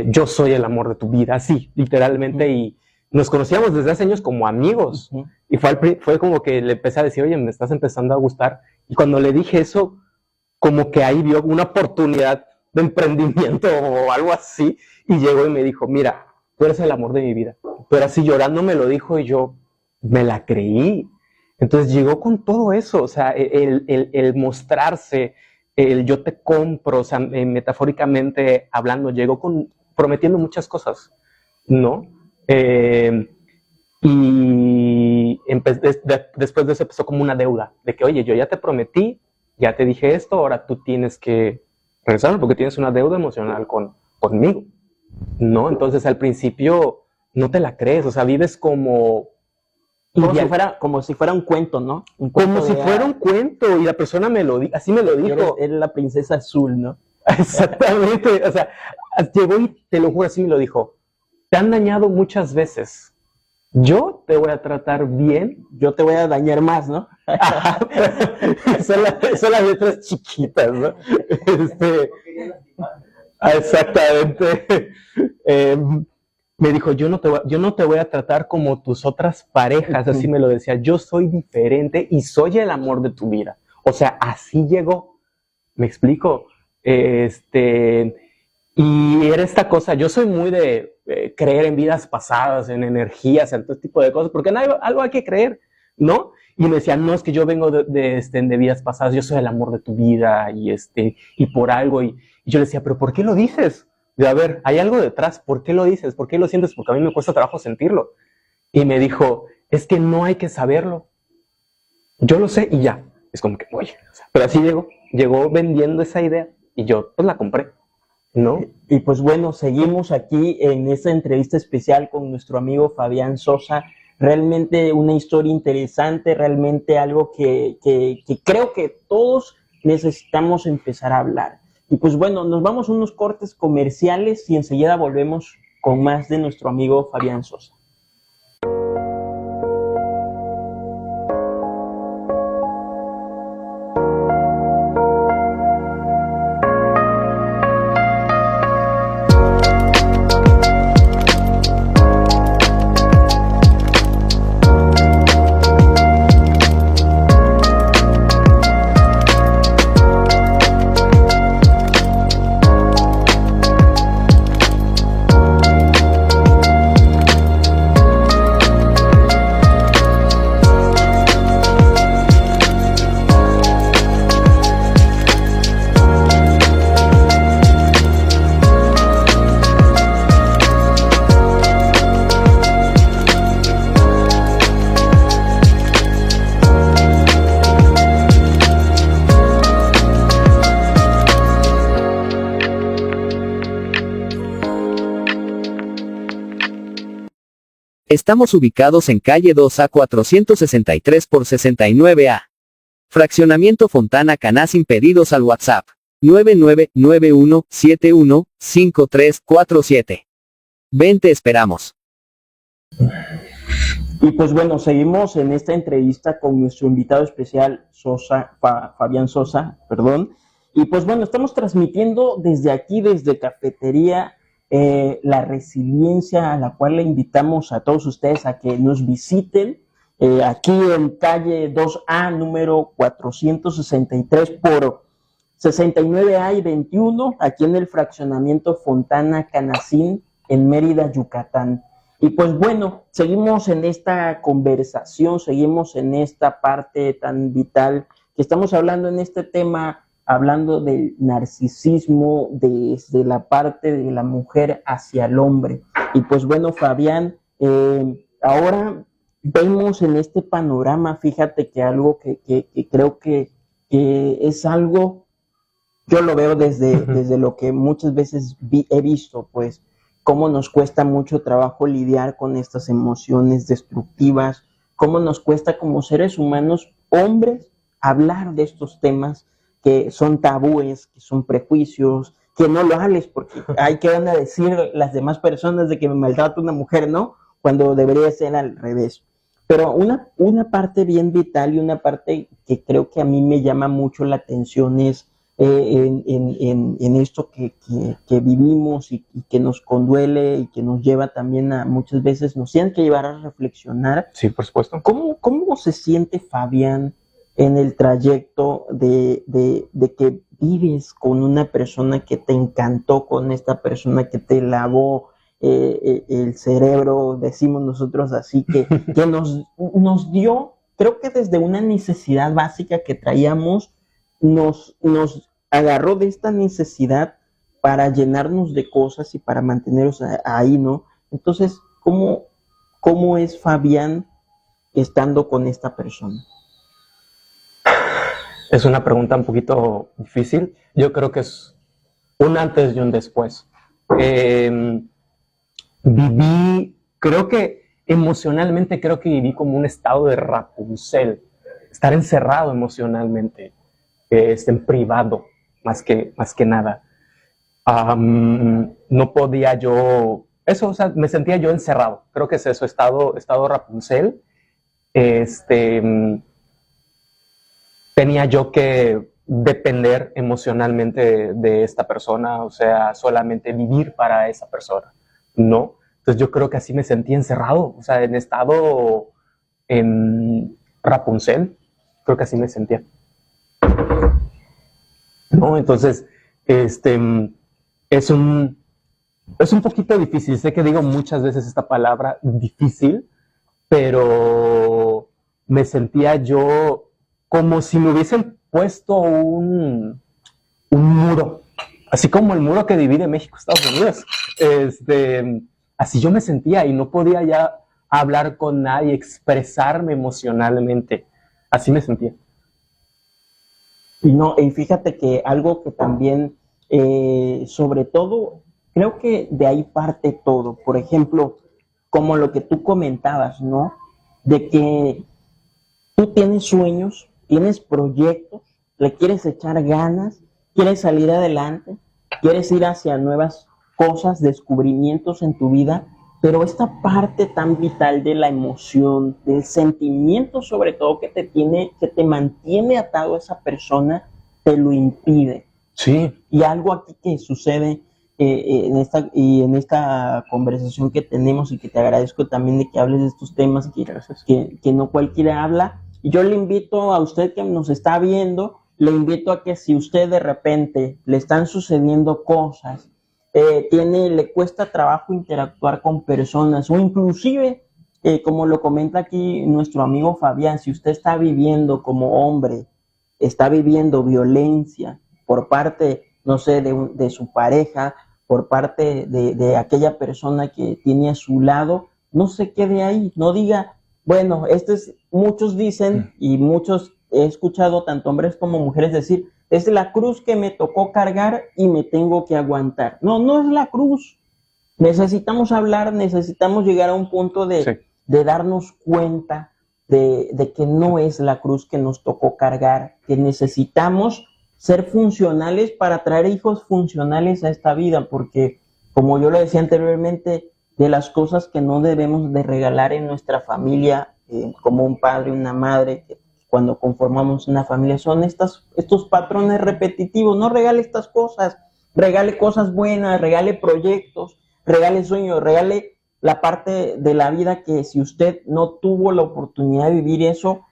yo soy el amor de tu vida, así, literalmente. Y nos conocíamos desde hace años como amigos. Y fue como que le empecé a decir, oye, me estás empezando a gustar. Y cuando le dije eso, como que ahí vio una oportunidad de emprendimiento o algo así, y llegó y me dijo, mira, tú eres el amor de mi vida. Pero así llorando me lo dijo y yo me la creí. Entonces llegó con todo eso, o sea, el mostrarse, el yo te compro, o sea, metafóricamente hablando, llegó prometiendo muchas cosas, ¿no? Y después de eso empezó como una deuda, de que, oye, yo ya te prometí, ya te dije esto, ahora tú tienes que regresarme porque tienes una deuda emocional conmigo, ¿no? Entonces al principio no te la crees, o sea, vives como si fuera un cuento, ¿no? Como si fuera un cuento, y la persona así me lo dijo. Eres la princesa azul, ¿no? Exactamente, o sea, llegó y te lo juro, así me lo dijo. Te han dañado muchas veces. Yo te voy a tratar bien. Yo te voy a dañar más, ¿no? son las letras chiquitas, ¿no? Exactamente. Me dijo, yo no te voy a tratar como tus otras parejas, así me lo decía. Yo soy diferente y soy el amor de tu vida. O sea, así llegó. ¿Me explico? Y era esta cosa, yo soy muy de creer en vidas pasadas, en energías, en todo tipo de cosas, porque en algo hay que creer, ¿no? Y me decía, no, es que yo vengo de vidas pasadas, yo soy el amor de tu vida, y por algo, y yo le decía, pero ¿por qué lo dices? De, a ver, hay algo detrás, ¿por qué lo dices? ¿Por qué lo sientes? Porque a mí me cuesta trabajo sentirlo. Y me dijo, es que no hay que saberlo. Yo lo sé y ya. Es como que, oye, pero así llegó vendiendo esa idea y yo pues la compré, ¿no? Y pues bueno, seguimos aquí en esta entrevista especial con nuestro amigo Fabián Sosa. Realmente una historia interesante, realmente algo que creo que todos necesitamos empezar a hablar. Y pues bueno, nos vamos a unos cortes comerciales y enseguida volvemos con más de nuestro amigo Fabián Sosa. Estamos ubicados en calle 2A 463 por 69A. Fraccionamiento Fontana Caná sin pedidos al WhatsApp. 9991715347. Ven, te esperamos. Y pues bueno, seguimos en esta entrevista con nuestro invitado especial, Fabián Sosa, perdón. Y pues bueno, estamos transmitiendo desde aquí, desde Cafetería La Resiliencia, a la cual le invitamos a todos ustedes a que nos visiten aquí en calle 2A, número 463 por 69A y 21, aquí en el fraccionamiento Fontana Canacín, en Mérida, Yucatán. Y pues bueno, seguimos en esta conversación, seguimos en esta parte tan vital que estamos hablando en este tema, hablando del narcisismo desde la parte de la mujer hacia el hombre. Y pues bueno, Fabián, ahora vemos en este panorama, fíjate que algo que creo que es algo, yo lo veo desde lo que muchas veces he visto, pues, cómo nos cuesta mucho trabajo lidiar con estas emociones destructivas, cómo nos cuesta como seres humanos, hombres, hablar de estos temas que son tabúes, que son prejuicios, que no lo hables porque hay que van a decir las demás personas de que me maltrata una mujer, ¿no? Cuando debería ser al revés. Pero una parte bien vital y una parte que creo que a mí me llama mucho la atención es en esto que vivimos y que nos conduele y que nos lleva también a muchas veces nos tienen que llevar a reflexionar. Sí, por supuesto. ¿Cómo se siente Fabián en el trayecto de que vives con una persona que te encantó, con esta persona que te lavó el cerebro, decimos nosotros así, que nos dio, creo que desde una necesidad básica que traíamos, nos agarró de esta necesidad para llenarnos de cosas y para mantenernos ahí, ¿no? Entonces, ¿cómo es Fabián estando con esta persona? Es una pregunta un poquito difícil. Yo creo que es un antes y un después. Viví, creo que emocionalmente, viví como un estado de Rapunzel. Estar encerrado emocionalmente, en privado, más que nada. No podía yo, eso, o sea, me sentía yo encerrado. Creo que es eso, estado Rapunzel. Tenía yo que depender emocionalmente de esta persona, o sea, solamente vivir para esa persona, ¿no? Entonces yo creo que así me sentí encerrado, o sea, en estado en Rapunzel, creo que así me sentía. ¿No? Entonces, es un poquito difícil, sé que digo muchas veces esta palabra difícil, pero me sentía yo como si me hubiesen puesto un muro, así como el muro que divide México y Estados Unidos. Así yo me sentía y no podía ya hablar con nadie, expresarme emocionalmente. Así me sentía. Y fíjate que algo que también, sobre todo, creo que de ahí parte todo. Por ejemplo, como lo que tú comentabas, ¿no? De que tú tienes sueños, tienes proyectos, le quieres echar ganas, quieres salir adelante, quieres ir hacia nuevas cosas, descubrimientos en tu vida, pero esta parte tan vital de la emoción, del sentimiento sobre todo que te mantiene atado a esa persona, te lo impide. Sí. Y algo aquí que sucede en esta conversación que tenemos y que te agradezco también de que hables de estos temas que no cualquiera habla. Y yo le invito a usted que nos está viendo, le invito a que si usted de repente le están sucediendo cosas, le cuesta trabajo interactuar con personas o inclusive, como lo comenta aquí nuestro amigo Fabián, si usted está viviendo como hombre, está viviendo violencia por parte, no sé, de su pareja, por parte de aquella persona que tiene a su lado, no se quede ahí, no diga, bueno, muchos dicen y muchos he escuchado tanto hombres como mujeres decir, es la cruz que me tocó cargar y me tengo que aguantar. No es la cruz. Necesitamos hablar, necesitamos llegar a un punto de darnos cuenta de que no es la cruz que nos tocó cargar, que necesitamos ser funcionales para traer hijos funcionales a esta vida, porque como yo lo decía anteriormente, de las cosas que no debemos de regalar en nuestra familia, como un padre, una madre, cuando conformamos una familia, son estos patrones repetitivos. No regale estas cosas, regale cosas buenas, regale proyectos, regale sueños, regale la parte de la vida que si usted no tuvo la oportunidad de vivir eso,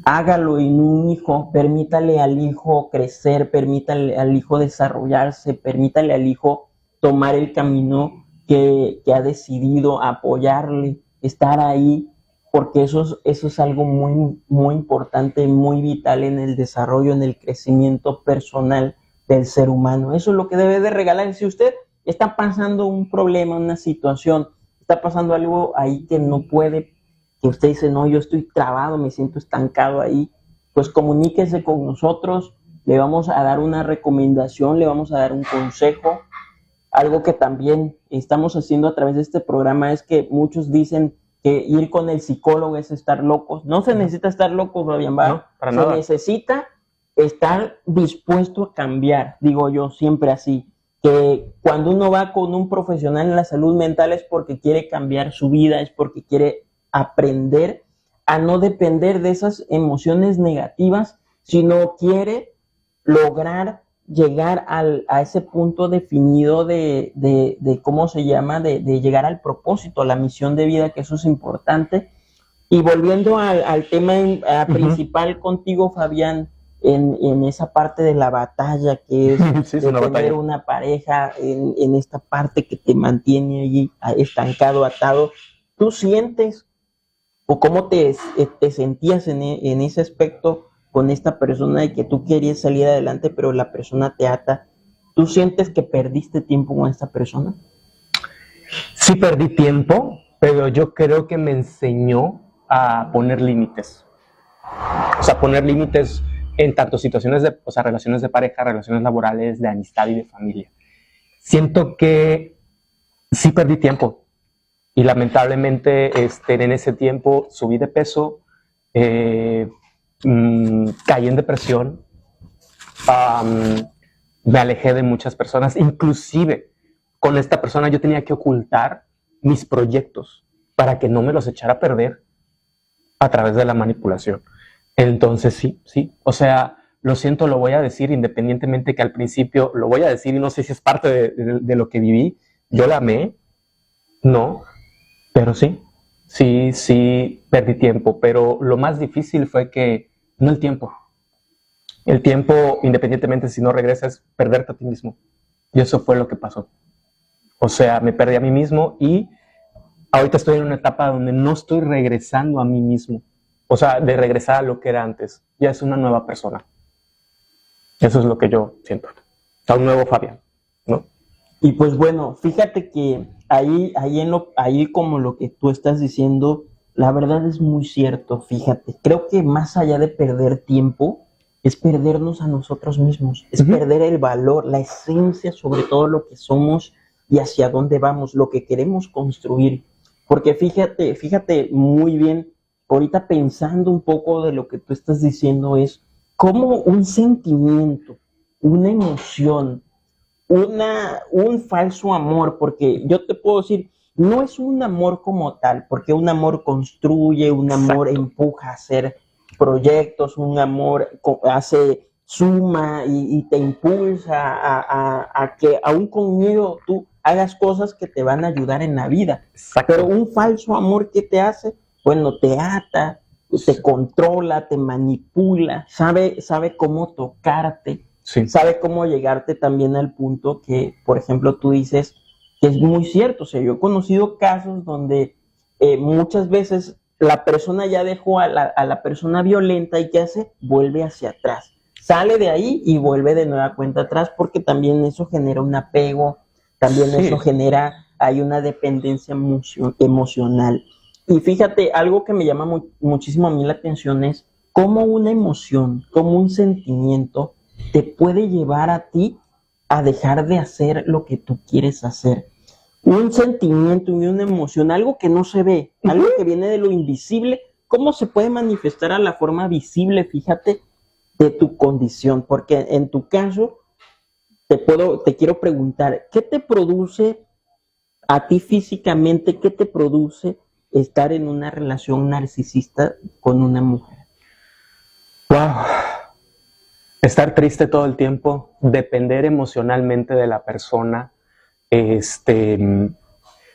hágalo en un hijo, permítale al hijo crecer, permítale al hijo desarrollarse, permítale al hijo tomar el camino que ha decidido, apoyarle, estar ahí, porque eso es algo muy, muy importante, muy vital en el desarrollo, en el crecimiento personal del ser humano. Eso es lo que debe de regalar. Si usted está pasando un problema, una situación, está pasando algo ahí que no puede, que usted dice, no, yo estoy trabado, me siento estancado ahí, pues comuníquese con nosotros, le vamos a dar una recomendación, le vamos a dar un consejo. Algo que también estamos haciendo a través de este programa es que muchos dicen que ir con el psicólogo es estar locos. No se necesita estar locos, Fabián, ¿va? No, para se nada. necesita estar dispuesto a cambiar, digo yo siempre así, que cuando uno va con un profesional en la salud mental es porque quiere cambiar su vida, es porque quiere aprender a no depender de esas emociones negativas, sino quiere lograr llegar a ese punto definido de ¿cómo se llama? De llegar al propósito, a la misión de vida, que eso es importante. Y volviendo al tema principal contigo, Fabián, en esa parte de la batalla que es Sí, es de una tener batalla. una pareja, en esta parte que te mantiene allí estancado, atado, ¿tú sientes o cómo te sentías en ese aspecto con esta persona de que tú querías salir adelante, pero la persona te ata? ¿Tú sientes que perdiste tiempo con esta persona? Sí perdí tiempo, pero yo creo que me enseñó a poner límites. O sea, poner límites en tanto situaciones de, o sea, relaciones de pareja, relaciones laborales, de amistad y de familia. Siento que sí perdí tiempo y lamentablemente en ese tiempo subí de peso, caí en depresión, me alejé de muchas personas, inclusive con esta persona yo tenía que ocultar mis proyectos para que no me los echara a perder a través de la manipulación. Entonces sí, o sea, lo siento, lo voy a decir independientemente que al principio lo voy a decir y no sé si es parte de lo que viví. Yo la amé, no, pero sí perdí tiempo, pero lo más difícil fue que no el tiempo, independientemente si no regresas, perderte a ti mismo. Y eso fue lo que pasó. O sea, me perdí a mí mismo y ahorita estoy en una etapa donde no estoy regresando a mí mismo. O sea, de regresar a lo que era antes. Ya es una nueva persona. Eso es lo que yo siento. A un nuevo Fabián, ¿no? Y pues bueno, fíjate que ahí como lo que tú estás diciendo, la verdad es muy cierto, fíjate. Creo que más allá de perder tiempo, es perdernos a nosotros mismos, es perder el valor, la esencia sobre todo lo que somos y hacia dónde vamos, lo que queremos construir. Porque fíjate muy bien, ahorita pensando un poco de lo que tú estás diciendo es como un sentimiento, una emoción, un falso amor, porque yo te puedo decir, no es un amor como tal, porque un amor construye, un amor empuja a hacer proyectos, un amor suma y te impulsa a que aún con miedo tú hagas cosas que te van a ayudar en la vida. Exacto. Pero un falso amor, ¿qué te hace? Bueno, te ata, te controla, te manipula, sabe cómo tocarte, Sí. sabe cómo llegarte también al punto que, por ejemplo, tú dices que es muy cierto. O sea, yo he conocido casos donde muchas veces la persona ya dejó a la persona violenta y ¿qué hace? Vuelve hacia atrás. Sale de ahí y vuelve de nueva cuenta atrás porque también eso genera un apego, también eso genera, hay una dependencia emocional. Y fíjate, algo que me llama muchísimo a mí la atención es cómo una emoción, cómo un sentimiento te puede llevar a ti a dejar de hacer lo que tú quieres hacer. Un sentimiento y una emoción, algo que no se ve, algo que viene de lo invisible, ¿cómo se puede manifestar a la forma visible, fíjate, de tu condición? Porque en tu caso, te quiero preguntar, ¿qué te produce a ti físicamente, qué te produce estar en una relación narcisista con una mujer? Wow. Estar triste todo el tiempo, depender emocionalmente de la persona,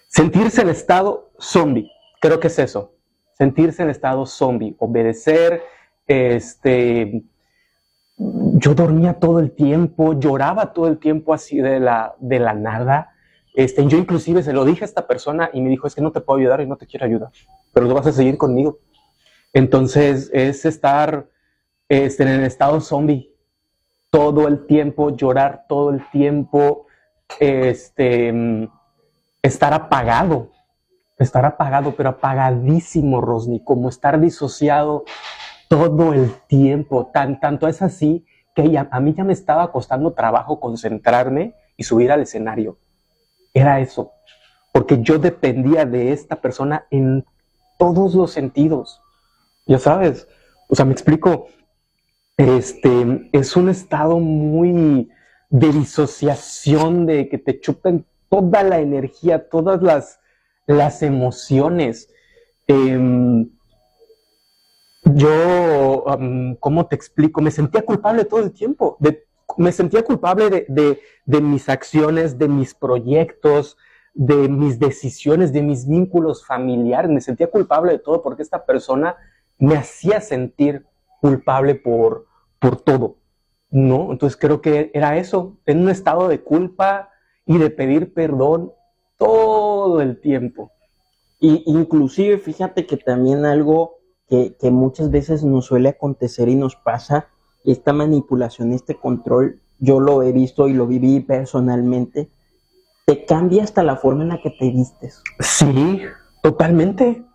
sentirse en estado zombie, creo que es eso, sentirse en estado zombie, obedecer, yo dormía todo el tiempo, lloraba todo el tiempo así de la nada. Yo inclusive se lo dije a esta persona y me dijo, es que no te puedo ayudar y no te quiero ayudar, pero tú vas a seguir conmigo. Entonces es estar en el estado zombie todo el tiempo, llorar todo el tiempo, estar apagado, pero apagadísimo, Rosny, como estar disociado todo el tiempo. Tanto es así que a mí ya me estaba costando trabajo concentrarme y subir al escenario. Era eso, porque yo dependía de esta persona en todos los sentidos. Ya sabes, o sea, me explico, es un estado muy de disociación, de que te chupen toda la energía, todas las emociones. ¿Cómo te explico? Me sentía culpable todo el tiempo, me sentía culpable de mis acciones, de mis proyectos, de mis decisiones, de mis vínculos familiares. Me sentía culpable de todo porque esta persona me hacía sentir culpable por todo, ¿no? Entonces creo que era eso, en un estado de culpa y de pedir perdón todo el tiempo. Y inclusive, fíjate que también algo que muchas veces nos suele acontecer y nos pasa, esta manipulación, este control, yo lo he visto y lo viví personalmente, te cambia hasta la forma en la que te vistes. Sí, totalmente.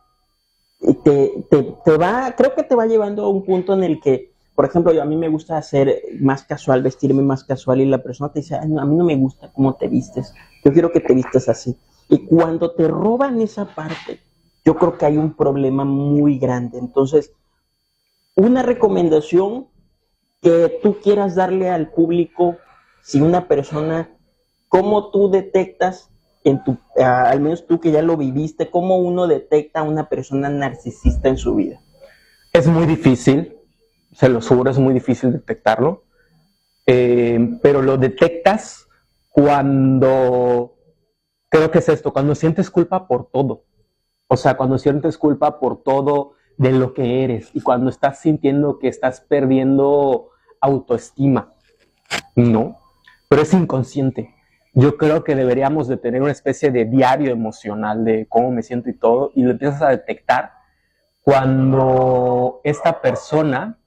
Y creo que te va llevando a un punto en el que, por ejemplo, a mí me gusta ser más casual, vestirme más casual, y la persona te dice, ay, no, a mí no me gusta cómo te vistes, yo quiero que te vistas así. Y cuando te roban esa parte, yo creo que hay un problema muy grande. Entonces, una recomendación que tú quieras darle al público, si una persona, ¿cómo tú detectas, al menos tú que ya lo viviste, cómo uno detecta a una persona narcisista en su vida? Es muy difícil, se lo juro, es muy difícil detectarlo, pero lo detectas cuando, creo que es esto, cuando sientes culpa por todo. O sea, cuando sientes culpa por todo de lo que eres y cuando estás sintiendo que estás perdiendo autoestima, ¿no? Pero es inconsciente. Yo creo que deberíamos de tener una especie de diario emocional de cómo me siento y todo, y lo empiezas a detectar cuando esta persona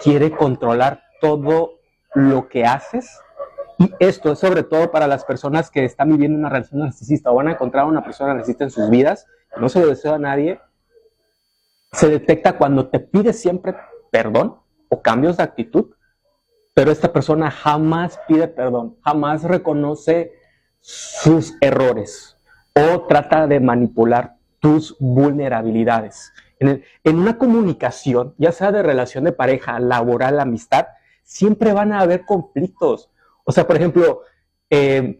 quiere controlar todo lo que haces. Y esto es sobre todo para las personas que están viviendo una relación narcisista o van a encontrar a una persona narcisista en sus vidas, no se lo deseo a nadie. Se detecta cuando te pide siempre perdón o cambios de actitud, pero esta persona jamás pide perdón, jamás reconoce sus errores o trata de manipular tus vulnerabilidades. En una comunicación, ya sea de relación de pareja, laboral, amistad, siempre van a haber conflictos. O sea, por ejemplo, en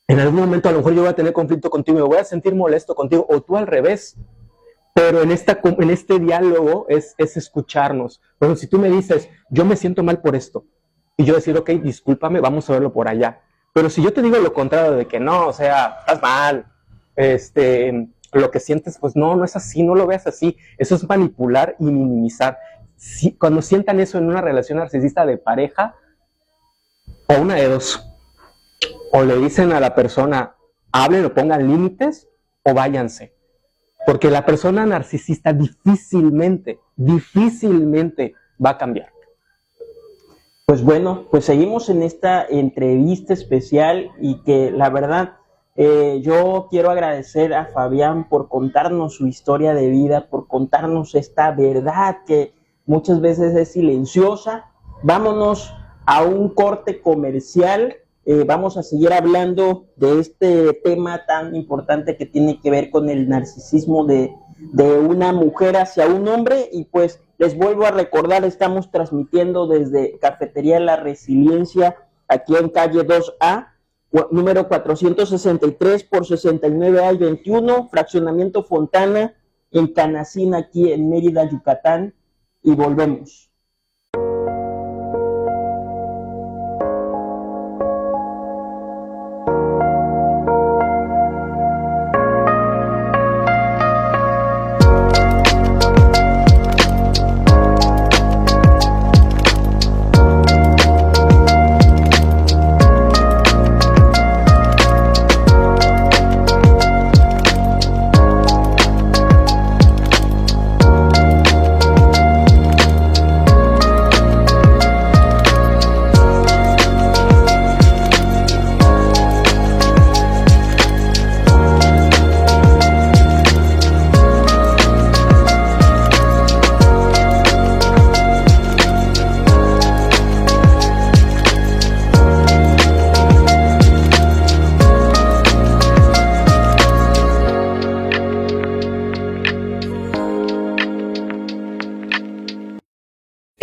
algún momento a lo mejor yo voy a tener conflicto contigo, me voy a sentir molesto contigo, o tú al revés. Pero en este diálogo es escucharnos. Bueno, si tú me dices, yo me siento mal por esto, y yo decir, ok, discúlpame, vamos a verlo por allá. Pero si yo te digo lo contrario, de que no, o sea, estás mal, lo que sientes, pues no es así, no lo veas así. Eso es manipular y minimizar. Cuando sientan eso en una relación narcisista de pareja, o una de dos, o le dicen a la persona, hablen o pongan límites, o váyanse. Porque la persona narcisista difícilmente va a cambiar. Pues bueno, pues seguimos en esta entrevista especial y que la verdad yo quiero agradecer a Fabián por contarnos su historia de vida, por contarnos esta verdad que muchas veces es silenciosa. Vámonos a un corte comercial. Vamos a seguir hablando de este tema tan importante que tiene que ver con el narcisismo de una mujer hacia un hombre. Y pues les vuelvo a recordar, estamos transmitiendo desde Cafetería La Resiliencia, aquí en calle 2A, número 463 por 69A y 21, Fraccionamiento Fontana, en Canacín, aquí en Mérida, Yucatán. Y volvemos.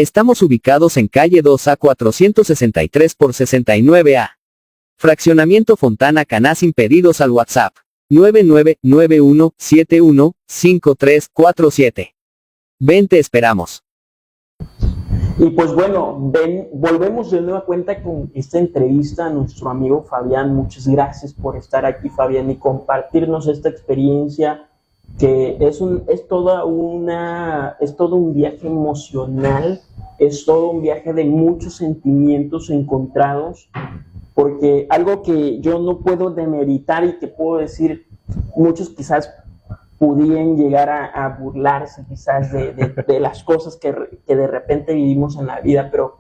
Estamos ubicados en calle 2A 463 por 69A. Fraccionamiento Fontana Caná sin pedidos al WhatsApp. 9991715347. Ven, te esperamos. Y pues bueno, volvemos de nueva cuenta con esta entrevista a nuestro amigo Fabián. Muchas gracias por estar aquí, Fabián, y compartirnos esta experiencia que es todo un viaje emocional, es todo un viaje de muchos sentimientos encontrados, porque algo que yo no puedo demeritar y que puedo decir, muchos quizás pudieran llegar a burlarse quizás de las cosas que de repente vivimos en la vida, pero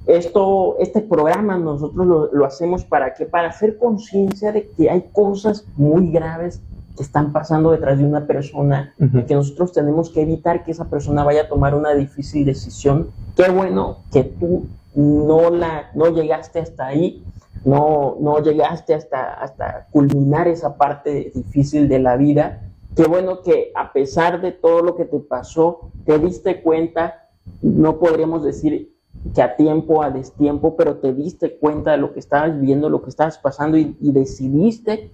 este programa nosotros lo hacemos ¿para qué? Para hacer conciencia de que hay cosas muy graves que están pasando detrás de una persona, y que nosotros tenemos que evitar que esa persona vaya a tomar una difícil decisión. Qué bueno que tú no llegaste hasta ahí, no llegaste hasta culminar esa parte difícil de la vida. Qué bueno que a pesar de todo lo que te pasó, te diste cuenta, no podríamos decir que a tiempo, a destiempo, pero te diste cuenta de lo que estabas viviendo, lo que estabas pasando, y decidiste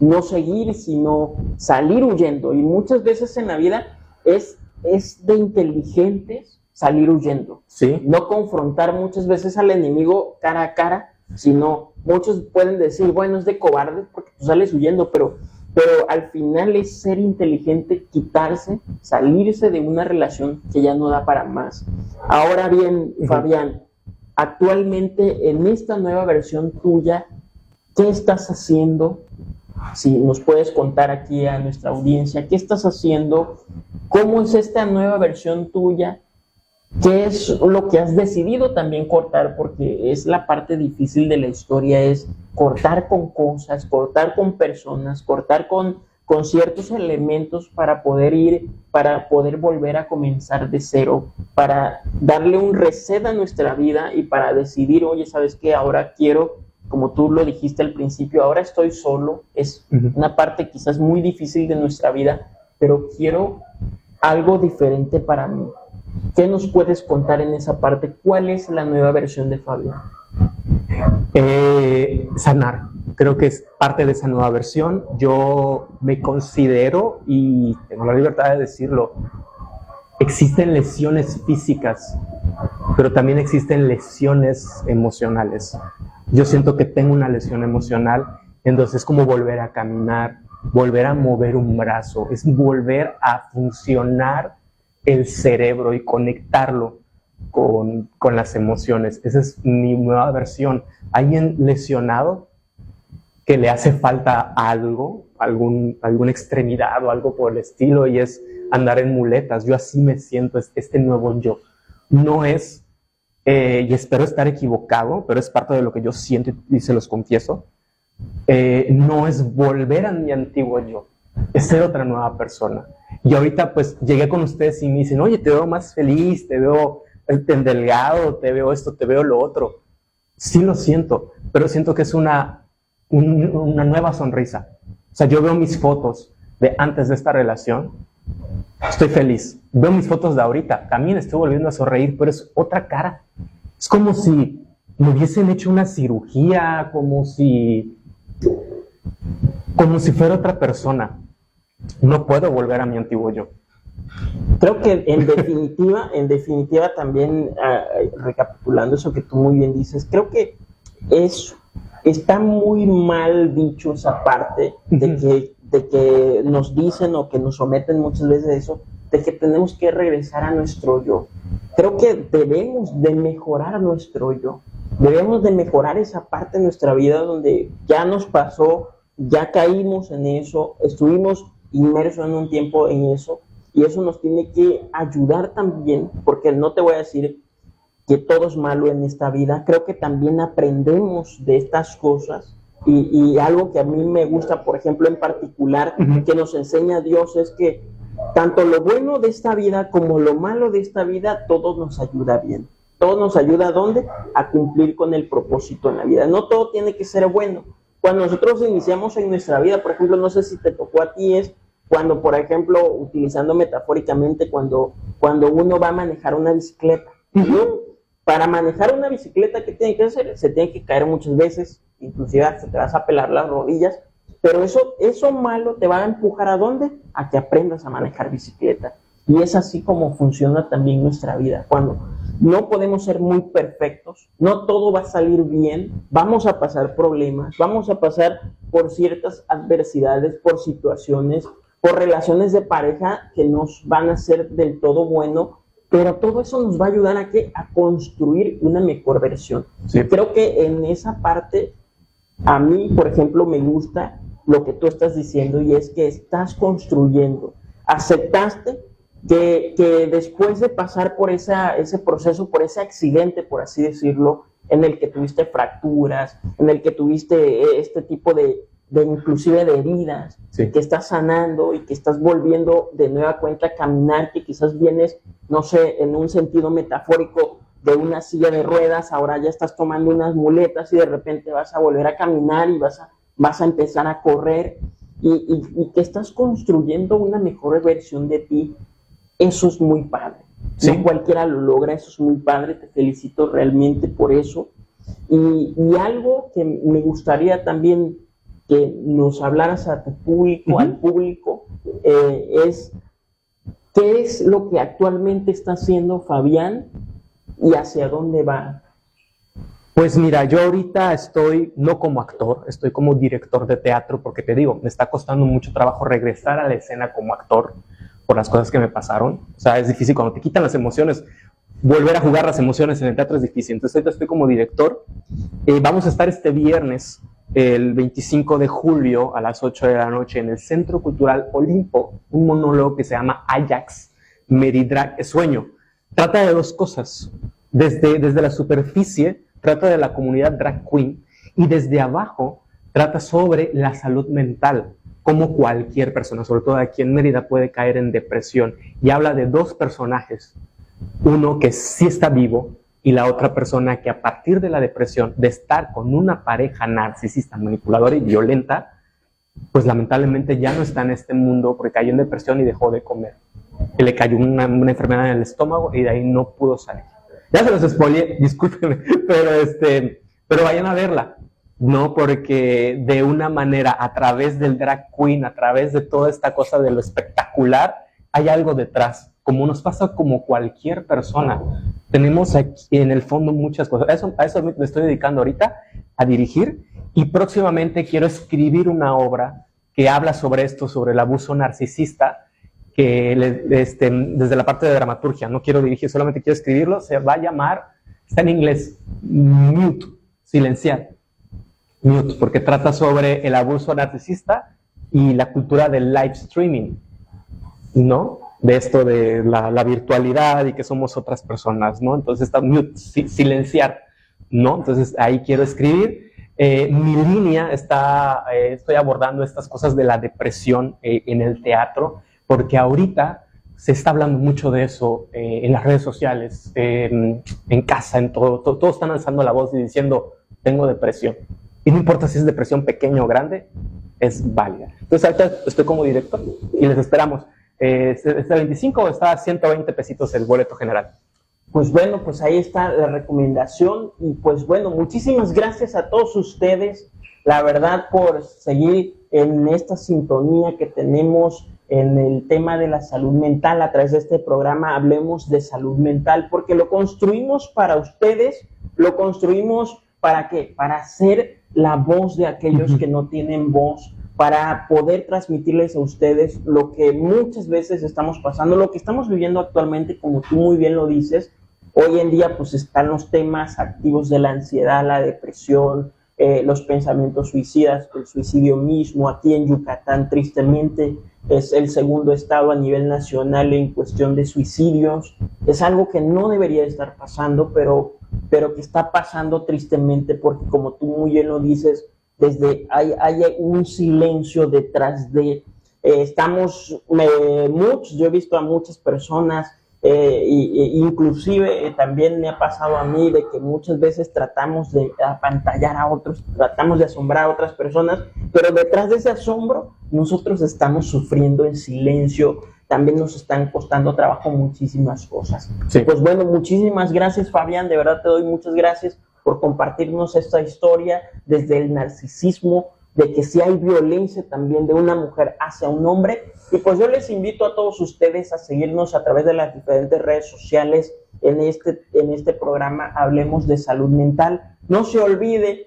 no seguir, sino salir huyendo. Y muchas veces en la vida es de inteligentes salir huyendo. Sí. No confrontar muchas veces al enemigo cara a cara, sino muchos pueden decir, bueno, es de cobarde porque tú sales huyendo, pero al final es ser inteligente, quitarse, salirse de una relación que ya no da para más. Ahora bien, Fabián, actualmente en esta nueva versión tuya, ¿qué estás haciendo? Si nos puedes contar aquí a nuestra audiencia, ¿qué estás haciendo? ¿Cómo es esta nueva versión tuya? ¿Qué es lo que has decidido también cortar? Porque es la parte difícil de la historia, es cortar con cosas, cortar con personas, cortar con ciertos elementos para poder volver a comenzar de cero, para darle un reset a nuestra vida y para decidir, oye, ¿sabes qué? Ahora quiero, como tú lo dijiste al principio, ahora estoy solo, es una parte quizás muy difícil de nuestra vida, pero quiero algo diferente para mí. ¿Qué nos puedes contar en esa parte? ¿Cuál es la nueva versión de Fabián? Sanar. Creo que es parte de esa nueva versión. Yo me considero, y tengo la libertad de decirlo, existen lesiones físicas, pero también existen lesiones emocionales. Yo siento que tengo una lesión emocional, entonces es como volver a caminar, volver a mover un brazo, es volver a funcionar el cerebro y conectarlo con las emociones. Esa es mi nueva versión. Alguien lesionado que le hace falta algo, alguna extremidad o algo por el estilo, y es andar en muletas. Yo así me siento, este nuevo yo. No es, y espero estar equivocado, pero es parte de lo que yo siento y se los confieso, no es volver a mi antiguo yo, es ser otra nueva persona. Y ahorita pues llegué con ustedes y me dicen, oye, te veo más feliz, te veo delgado, te veo esto, te veo lo otro. Sí lo siento, pero siento que es una nueva sonrisa. O sea, yo veo mis fotos de antes de esta relación, estoy feliz. Veo mis fotos de ahorita, también estoy volviendo a sonreír, pero es otra cara. Es como si me hubiesen hecho una cirugía, como si fuera otra persona. No puedo volver a mi antiguo yo. Creo que en definitiva también, recapitulando eso que tú muy bien dices, creo que está muy mal dicho esa parte de que nos dicen o que nos someten muchas veces a eso, de que tenemos que regresar a nuestro yo. Creo que debemos de mejorar nuestro yo. Debemos de mejorar esa parte de nuestra vida donde ya nos pasó, ya caímos en eso, estuvimos inmersos en un tiempo en eso, y eso nos tiene que ayudar también, porque no te voy a decir que todo es malo en esta vida. Creo que también aprendemos de estas cosas, y algo que a mí me gusta, por ejemplo, en particular, que nos enseña Dios, es que tanto lo bueno de esta vida como lo malo de esta vida, todo nos ayuda bien. Todo nos ayuda ¿a dónde? A cumplir con el propósito en la vida. No todo tiene que ser bueno. Cuando nosotros iniciamos en nuestra vida, por ejemplo, no sé si te tocó a ti, es cuando, por ejemplo, utilizando metafóricamente, cuando uno va a manejar una bicicleta, Para manejar una bicicleta, ¿qué tiene que hacer? Se tiene que caer muchas veces, inclusive hasta te vas a pelar las rodillas, pero eso malo te va a empujar ¿a dónde? A que aprendas a manejar bicicleta. Y es así como funciona también nuestra vida. Cuando no podemos ser muy perfectos, no todo va a salir bien, vamos a pasar problemas, vamos a pasar por ciertas adversidades, por situaciones, por relaciones de pareja que nos van a ser del todo bueno, pero todo eso nos va a ayudar a ¿qué? A construir una mejor versión. Sí. Creo que en esa parte, a mí, por ejemplo, me gusta lo que tú estás diciendo, y es que estás construyendo, aceptaste que después de pasar por ese proceso, por ese accidente, por así decirlo, en el que tuviste fracturas, en el que tuviste este tipo de inclusive de heridas, sí, que estás sanando y que estás volviendo de nueva cuenta a caminar, que quizás vienes, no sé, en un sentido metafórico, de una silla de ruedas, ahora ya estás tomando unas muletas y de repente vas a volver a caminar y vas a empezar a correr, y que estás construyendo una mejor versión de ti. Eso es muy padre. Sí. No cualquiera lo logra, eso es muy padre, te felicito realmente por eso. Y algo que me gustaría también que nos hablaras a tu público, al público, es ¿qué es lo que actualmente está haciendo Fabián y hacia dónde va? Pues mira, yo ahorita estoy no como actor, estoy como director de teatro, porque te digo, me está costando mucho trabajo regresar a la escena como actor por las cosas que me pasaron. O sea, es difícil cuando te quitan las emociones, volver a jugar las emociones en el teatro es difícil. Entonces ahorita estoy como director. Vamos a estar este viernes, el 25 de julio a las 8 de la noche en el Centro Cultural Olimpo, un monólogo que se llama Ajax, Meridrag Sueño. Trata de dos cosas. Desde la superficie, trata de la comunidad drag queen, y desde abajo trata sobre la salud mental, como cualquier persona, sobre todo aquí en Mérida, puede caer en depresión. Y habla de dos personajes, uno que sí está vivo y la otra persona que a partir de la depresión, de estar con una pareja narcisista, manipuladora y violenta, pues lamentablemente ya no está en este mundo porque cayó en depresión y dejó de comer. Que le cayó una enfermedad en el estómago y de ahí no pudo salir. Ya se los spoileé, discúlpenme, pero vayan a verla. No, porque de una manera, a través del drag queen, a través de toda esta cosa de lo espectacular, hay algo detrás, como nos pasa como cualquier persona. Tenemos aquí en el fondo muchas cosas. A eso me estoy dedicando ahorita, a dirigir, y próximamente quiero escribir una obra que habla sobre esto, sobre el abuso narcisista, que desde la parte de dramaturgia, no quiero dirigir, solamente quiero escribirlo, se va a llamar, está en inglés, Mute, silenciar. Mute, porque trata sobre el abuso narcisista y la cultura del live streaming, ¿no? De esto de la virtualidad y que somos otras personas, ¿no? Entonces está mute, silenciar, ¿no? Entonces ahí quiero escribir. Mi línea estoy abordando estas cosas de la depresión en el teatro, porque ahorita se está hablando mucho de eso en las redes sociales, en casa, en todo. Todos están alzando la voz y diciendo, tengo depresión. Y no importa si es depresión pequeña o grande, es válida. Entonces ahorita estoy como director y les esperamos. ¿Está 25 o está a 120 pesitos el boleto general? Pues bueno, pues ahí está la recomendación. Y pues bueno, muchísimas gracias a todos ustedes, la verdad, por seguir en esta sintonía que tenemos en el tema de la salud mental. A través de este programa Hablemos de Salud Mental, porque lo construimos para ustedes, lo construimos ¿para qué? Para ser la voz de aquellos que no tienen voz, para poder transmitirles a ustedes lo que muchas veces estamos pasando, lo que estamos viviendo actualmente, como tú muy bien lo dices. Hoy en día pues están los temas activos de la ansiedad, la depresión, los pensamientos suicidas, el suicidio mismo. Aquí en Yucatán, tristemente, es el segundo estado a nivel nacional en cuestión de suicidios. Es algo que no debería estar pasando, pero que está pasando tristemente, porque como tú muy bien lo dices, hay un silencio detrás de... yo he visto a muchas personas, inclusive también me ha pasado a mí, de que muchas veces tratamos de apantallar a otros, tratamos de asombrar a otras personas, pero detrás de ese asombro nosotros estamos sufriendo en silencio, también nos están costando trabajo muchísimas cosas. Sí. Pues bueno, muchísimas gracias, Fabián, de verdad te doy muchas gracias por compartirnos esta historia desde el narcisismo, de que si hay violencia también de una mujer hacia un hombre. Y pues yo les invito a todos ustedes a seguirnos a través de las diferentes redes sociales en este programa Hablemos de Salud Mental. No se olvide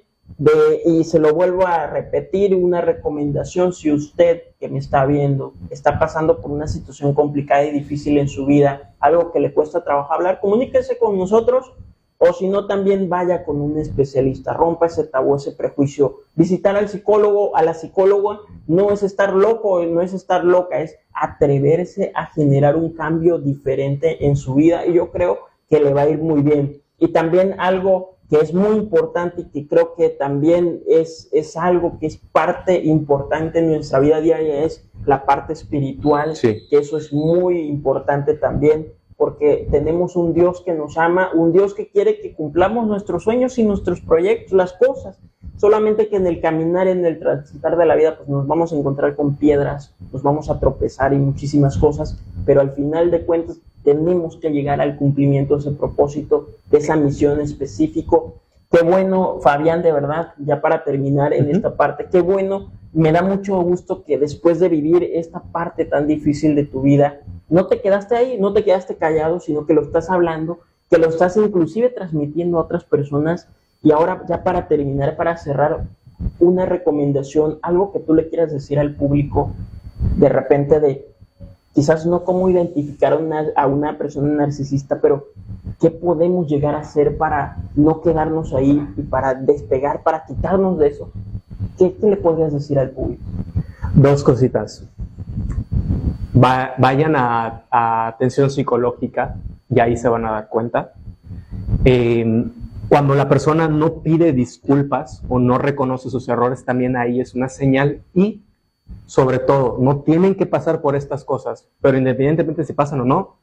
y se lo vuelvo a repetir, una recomendación: si usted que me está viendo está pasando por una situación complicada y difícil en su vida, algo que le cuesta trabajo hablar, comuníquese con nosotros, o si no, también vaya con un especialista, rompa ese tabú, ese prejuicio. Visitar al psicólogo, a la psicóloga, no es estar loco, no es estar loca, es atreverse a generar un cambio diferente en su vida, y yo creo que le va a ir muy bien. Y también algo que es muy importante y que creo que también es algo que es parte importante en nuestra vida diaria, es la parte espiritual, sí, que eso es muy importante también, porque tenemos un Dios que nos ama, un Dios que quiere que cumplamos nuestros sueños y nuestros proyectos, las cosas. Solamente que en el caminar, en el transitar de la vida, pues nos vamos a encontrar con piedras, nos vamos a tropezar y muchísimas cosas, pero al final de cuentas tenemos que llegar al cumplimiento de ese propósito, de esa misión específico. Qué bueno, Fabián, de verdad, ya para terminar en esta parte, qué bueno, me da mucho gusto que después de vivir esta parte tan difícil de tu vida, no te quedaste ahí, no te quedaste callado, sino que lo estás hablando, que lo estás inclusive transmitiendo a otras personas. Y ahora, ya para terminar, para cerrar, una recomendación, algo que tú le quieras decir al público, de repente, de quizás no cómo identificar a una persona narcisista, pero qué podemos llegar a hacer para no quedarnos ahí y para despegar, para quitarnos de eso. ¿Qué le podrías decir al público? Dos cositas. Vayan a atención psicológica y ahí se van a dar cuenta. Cuando la persona no pide disculpas o no reconoce sus errores, también ahí es una señal. Y sobre todo, no tienen que pasar por estas cosas, pero independientemente si pasan o no,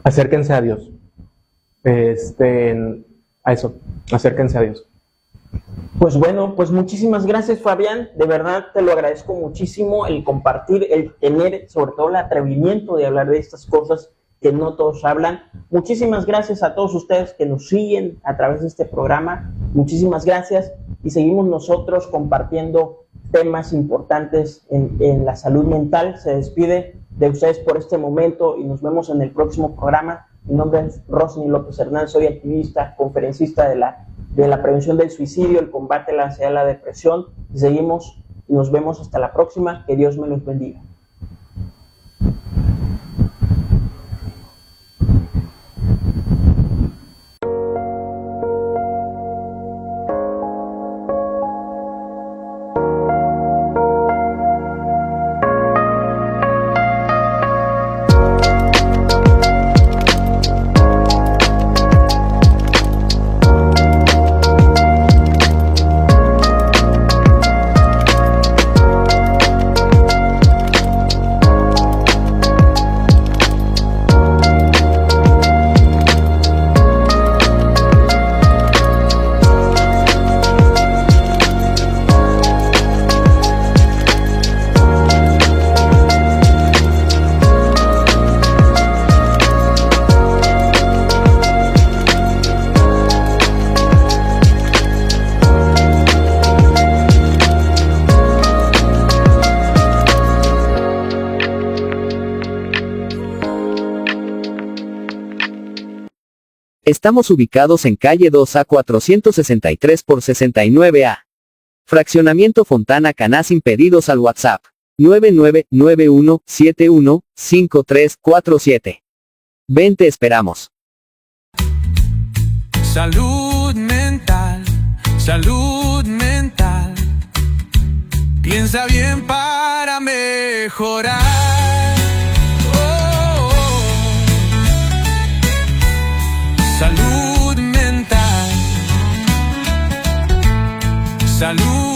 acérquense a Dios. A eso, acérquense a Dios. Pues bueno, pues muchísimas gracias, Fabián, de verdad te lo agradezco muchísimo, el compartir, el tener sobre todo el atrevimiento de hablar de estas cosas que no todos hablan. Muchísimas gracias a todos ustedes que nos siguen a través de este programa, muchísimas gracias, y seguimos nosotros compartiendo temas importantes en la salud mental. Se despide de ustedes por este momento y nos vemos en el próximo programa. Mi nombre es Rosny López Hernández, soy activista, conferencista de la prevención del suicidio, el combate a la ansiedad y la depresión. Y seguimos y nos vemos hasta la próxima. Que Dios me los bendiga. Estamos ubicados en calle 2A 463 por 69A. Fraccionamiento Fontana Caná, sin pedidos al WhatsApp 9991715347. Ven, te esperamos. Salud mental, salud mental. Piensa bien para mejorar. Salud mental, salud